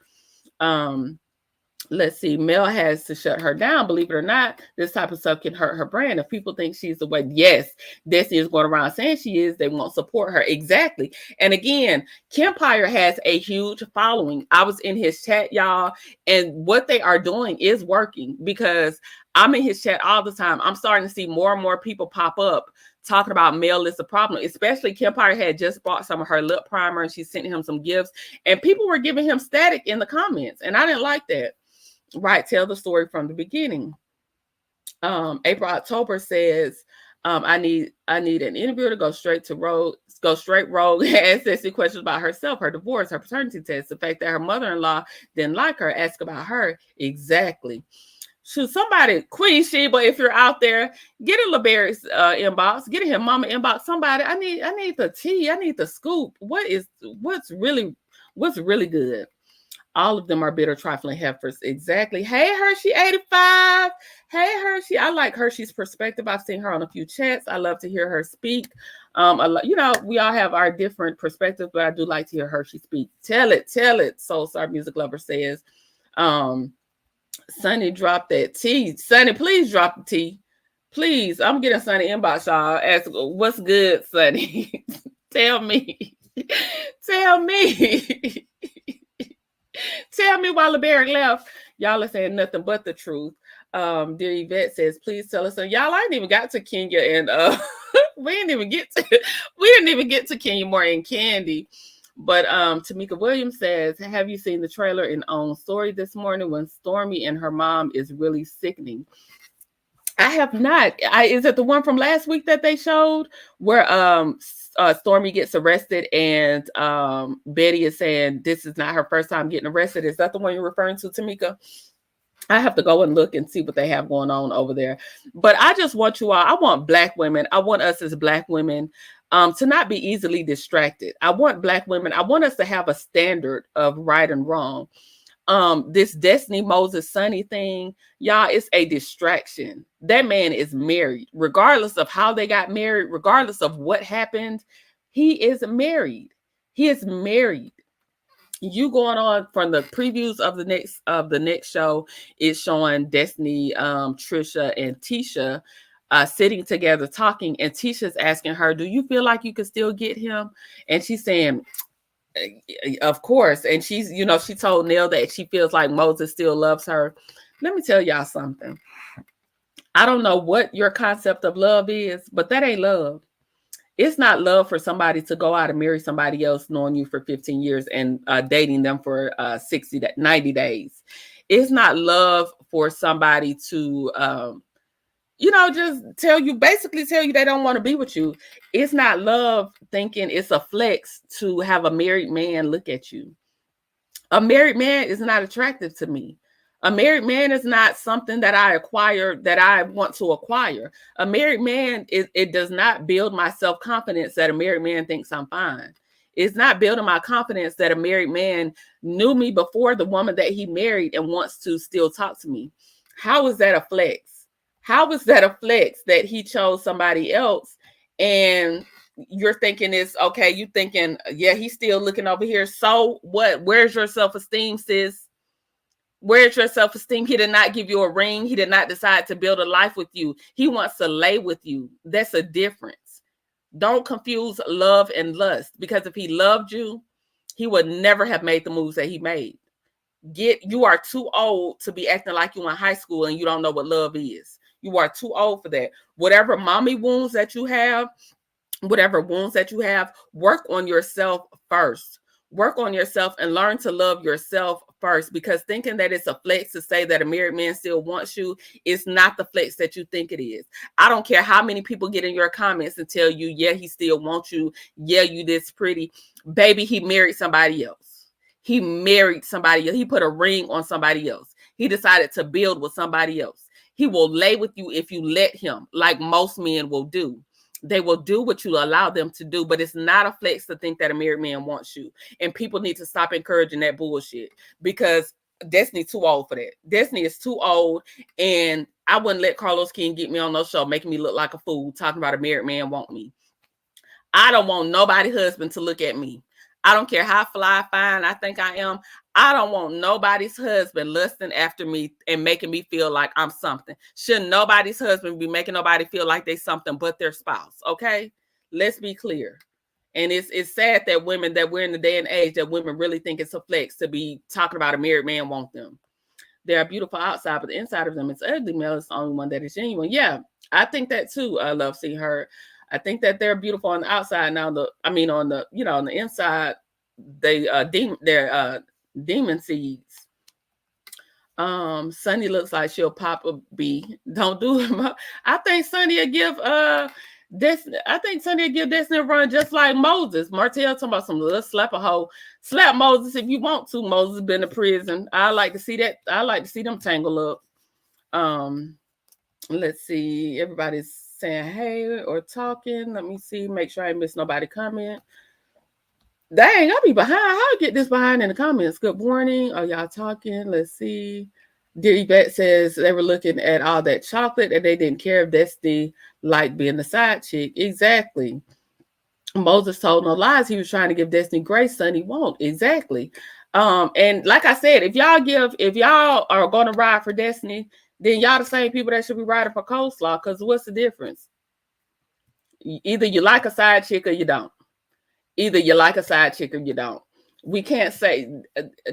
Let's see. Mel has to shut her down. Believe it or not, this type of stuff can hurt her brand. If people think she's the way, yes, Destiny is going around saying she is, they won't support her. Exactly. And again, Kempire has a huge following. I was in his chat, y'all, and what they are doing is working, because I'm in his chat all the time. I'm starting to see more and more people pop up talking about Mel is the problem. Especially Kempire had just bought some of her lip primer, and she sent him some gifts, and people were giving him static in the comments, and I didn't like that. Right, tell the story from the beginning. April October says, I need an interviewer to go straight rogue, ask sexy questions about herself, her divorce, her paternity test, the fact that her mother-in-law didn't like her, ask about her. Exactly. Shoot, somebody, Queen Sheba, if you're out there, get a LeBerry's inbox, get a him mama inbox. Somebody, I need the tea, I need the scoop. What's really good? All of them are bitter, trifling heifers. Exactly. Hey, Hershey 85. Hey, Hershey. I like Hershey's perspective. I've seen her on a few chats. I love to hear her speak. We all have our different perspectives, but I do like to hear Hershey speak. Tell it. Soul Star Music Lover says, Sunny, drop that tea. Sunny, please drop the tea. Please. I'm getting Sunny inbox, y'all. Ask, what's good, Sunny? Tell me. Tell me. Tell me why LeBerry left. Y'all are saying nothing but the truth. Dear Yvette says, please tell us. So y'all, I ain't even got to Kenya, and we didn't even get to Kenya Moore and Kandi. But Tamika Williams says, have you seen the trailer in Own Story this morning when Stormy and her mom is really sickening? I have not. Is it the one from last week that they showed where Stormy gets arrested and Betty is saying this is not her first time getting arrested? Is that the one you're referring to, Tamika? I have to go and look and see what they have going on over there. But I just want you all, I want Black women, I want us as Black women to not be easily distracted. I want Black women, I want us to have a standard of right and wrong. This Destiny Moses Sunny thing, y'all, it's a distraction. That man is married, regardless of how they got married, regardless of what happened. He is married. He is married. You going on from the previews of the next show is showing Destiny, Trisha, and Tisha sitting together talking, and Tisha's asking her, "Do you feel like you can still get him?" And she's saying, of course. And she's, she told Neil that she feels like Moses still loves her. Let me tell y'all something. I don't know what your concept of love is, but that ain't love. It's not love for somebody to go out and marry somebody else knowing you for 15 years and dating them for 90 days. It's not love for somebody to just basically tell you they don't want to be with you. It's not love thinking it's a flex to have a married man look at you. A married man is not attractive to me. A married man is not something that I acquire, that I want to acquire. A married man, it does not build my self-confidence that a married man thinks I'm fine. It's not building my confidence that a married man knew me before the woman that he married and wants to still talk to me. How is that a flex? How is that a flex that he chose somebody else and you're thinking it's okay? You thinking, yeah, he's still looking over here. So what? Where's your self-esteem, sis? Where's your self-esteem? He did not give you a ring. He did not decide to build a life with you. He wants to lay with you. That's a difference. Don't confuse love and lust, because if he loved you, he would never have made the moves that he made. You are too old to be acting like you in high school and you don't know what love is. You are too old for that. Whatever mommy wounds that you have, work on yourself first. Work on yourself and learn to love yourself first, because thinking that it's a flex to say that a married man still wants you is not the flex that you think it is. I don't care how many people get in your comments and tell you, yeah, he still wants you. Yeah, you this pretty. Baby, he married somebody else. He married somebody else. He put a ring on somebody else. He decided to build with somebody else. He will lay with you if you let him, like most men will do. They will do what you allow them to do, but it's not a flex to think that a married man wants you. And people need to stop encouraging that bullshit, because Destiny's too old for that. Destiny is too old, and I wouldn't let Carlos King get me on no show making me look like a fool talking about a married man want me. I don't want nobody's husband to look at me. I don't care how fly fine I think I am. I don't want nobody's husband lusting after me and making me feel like I'm something. Shouldn't nobody's husband be making nobody feel like they something but their spouse? Okay, let's be clear. And it's sad that we're in the day and age that women really think it's a flex to be talking about a married man want them. They are beautiful outside, but the inside of them is ugly. Male is the only one that is genuine. Yeah, I think that too. I love seeing her. I think that they're beautiful on the outside. Now, on the inside, they're demon seeds. Sunny looks like she'll pop a bee. Don't do it. I think Sunny will give Destiny a run just like Moses. Martell talking about some little slap a hoe. Slap Moses if you want to. Moses been to prison. I like to see that. I like to see them tangle up. Let's see. Everybody's saying hey or talking. Let me see. Make sure I miss nobody comment. Dang, I'll be behind. How I get this behind in the comments? Good morning. Are y'all talking? Let's see. Dear Yvette says they were looking at all that chocolate and they didn't care if Destiny liked being the side chick. Exactly. Moses told no lies. He was trying to give Destiny grace, son. He won't. Exactly. And like I said, if y'all are going to ride for Destiny, then y'all the same people that should be riding for coleslaw. Because what's the difference? Either you like a side chick or you don't. Either you like a side chick or you don't. We can't say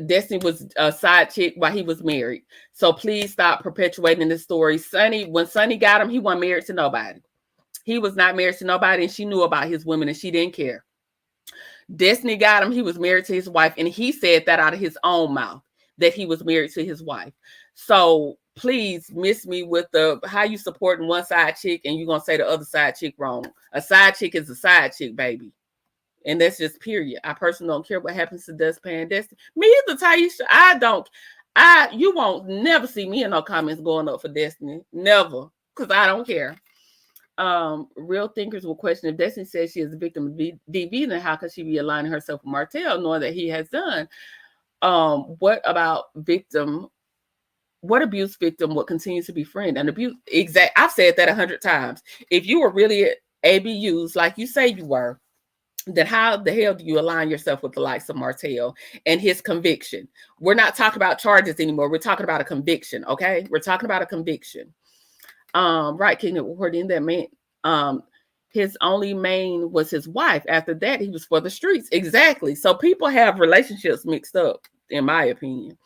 Destiny was a side chick while he was married. So please stop perpetuating this story. When Sonny got him, he wasn't married to nobody. He was not married to nobody, and she knew about his women, and she didn't care. Destiny got him. He was married to his wife, and he said that out of his own mouth, that he was married to his wife. So please miss me with the how you supporting one side chick and you're going to say the other side chick wrong. A side chick is a side chick, baby. And that's just period. I personally don't care what happens to Dustpan and Destiny. Me either, Taisha. You won't never see me in no comments going up for Destiny. Never. Because I don't care. Real thinkers will question if Destiny says she is a victim of DV, then how could she be aligning herself with Martell, knowing that he has done? What about victim? What abuse victim would continue to be friend and abuse? I've said that 100 times. If you were really ABUs like you say you were, then how the hell do you align yourself with the likes of Martell and his conviction? We're not talking about charges anymore. We're talking about a conviction, okay? We're talking about a conviction. Right, King reporting that man, his only main was his wife. After that, he was for the streets. Exactly. So people have relationships mixed up, in my opinion.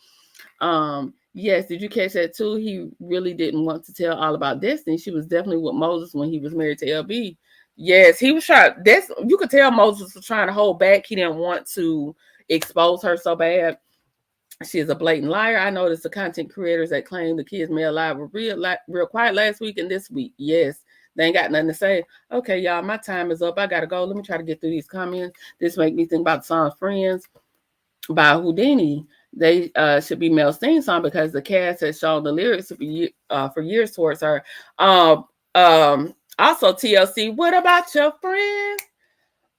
Yes, did you catch that too? He really didn't want to tell all about Destiny. She was definitely with Moses when he was married to LB. Yes, he was trying. You could tell Moses was trying to hold back. He didn't want to expose her so bad. She is a blatant liar. I noticed the content creators that claim the kids made alive were real quiet last week and this week. Yes, they ain't got nothing to say. Okay, y'all, my time is up. I gotta go. Let me try to get through these comments. This make me think about the song "Friends" by Houdini. They should be Mel Steen's song because the cast has shown the lyrics for years towards her. Also, TLC, what about your friends?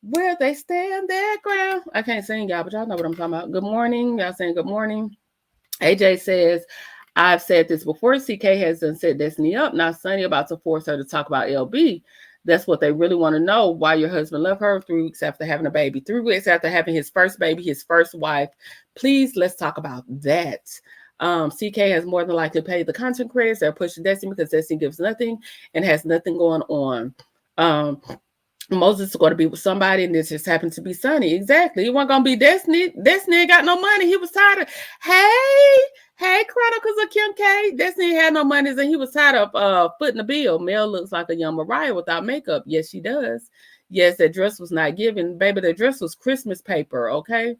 Where they stand their ground. I can't sing, y'all, but y'all know what I'm talking about. Good morning. Y'all saying good morning. AJ says, I've said this before. CK has done set Destiny up. Now Sonny about to force her to talk about LB. That's what they really want to know. Why your husband left her 3 weeks after having a baby. 3 weeks after having his first baby, his first wife. Please, let's talk about that. CK has more than likely paid the content creators that are pushing Destiny because Destiny gives nothing and has nothing going on. Moses is going to be with somebody, and this just happened to be Sunny. Exactly. He wasn't going to be Destiny. Destiny ain't got no money. He was tired of, hey, Chronicles of Kim K. Destiny had no money, and he was tired of footing the bill. Mel looks like a young Mariah without makeup. Yes, she does. Yes, that dress was not given. Baby, that dress was Christmas paper, okay?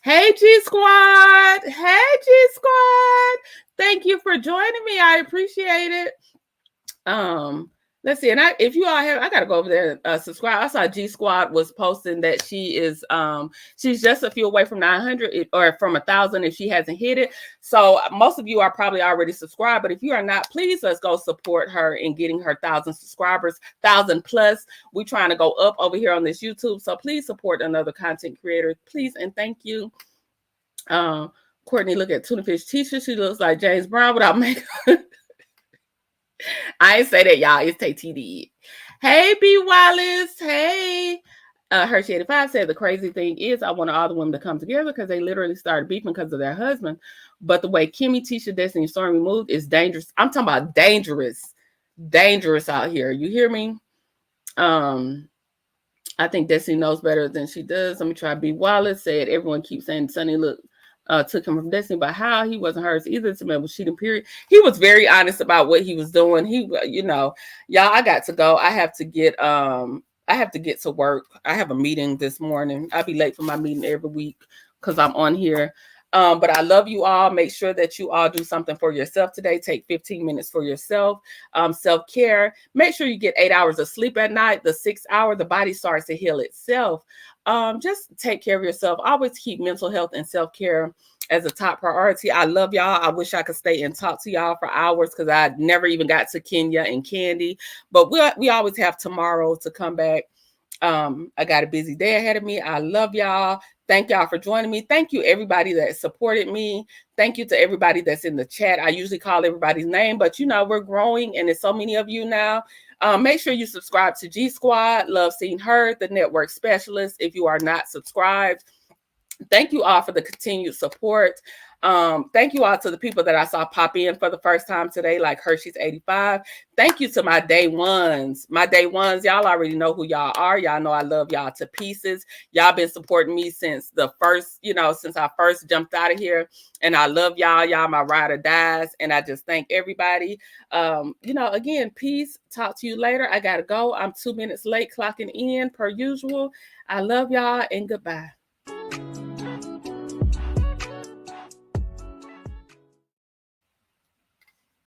Hey, G Squad. Hey, G Squad. Thank you for joining me. I appreciate it. Let's see, and if you all have, I gotta go over there and subscribe. I saw G Squad was posting that she is she's just a few away from 900 or from 1,000 if she hasn't hit it. So most of you are probably already subscribed, but if you are not, please let's go support her in getting her 1,000 subscribers, 1,000 plus. We're trying to go up over here on this YouTube, so please support another content creator, please and thank you. Courtney, look at Tuna Fish Teacher. She looks like James Brown without makeup. I ain't say that, y'all. It's TD. Hey, B. Wallace. Hey. Hershey 85 said the crazy thing is I want all the women to come together because they literally started beefing because of their husband. But the way Kimmy, Tisha, Destiny, and Stormy moved is dangerous. I'm talking about dangerous. Dangerous out here. You hear me? I think Destiny knows better than she does. Let me try. B. Wallace said everyone keeps saying Sunny look took him from Destiny, but how he wasn't hers either. To man was cheating, period. He was very honest about what he was doing. He, you know, y'all, I got to go. I have to get to work. I have a meeting this morning. I'll be late for my meeting every week because I'm on here. But I love you all. Make sure that you all do something for yourself today. Take 15 minutes for yourself. Self-care. Make sure you get 8 hours of sleep at night. The 6th hour, the body starts to heal itself. Just take care of yourself. Always keep mental health and self-care as a top priority. I love y'all. I wish I could stay and talk to y'all for hours because I never even got to Kenya and Kandi. But we always have tomorrow to come back. I got a busy day ahead of me. I love y'all. Thank y'all for joining me. Thank you, everybody that supported me. Thank you to everybody that's in the chat. I usually call everybody's name, but you know, we're growing and there's so many of you now. Make sure you subscribe to G Squad. Love Seen Heard, the network specialist. If you are not subscribed, thank you all for the continued support. Thank you all to the people that I saw pop in for the first time today, like Hershey's 85. Thank you to my day ones. My day ones, y'all already know who y'all are. Y'all know I love y'all to pieces. Y'all been supporting me since the first, since I first jumped out of here. And I love y'all. Y'all my ride or dies. And I just thank everybody. Again, peace. Talk to you later. I gotta go. I'm 2 minutes late clocking in per usual. I love y'all and goodbye.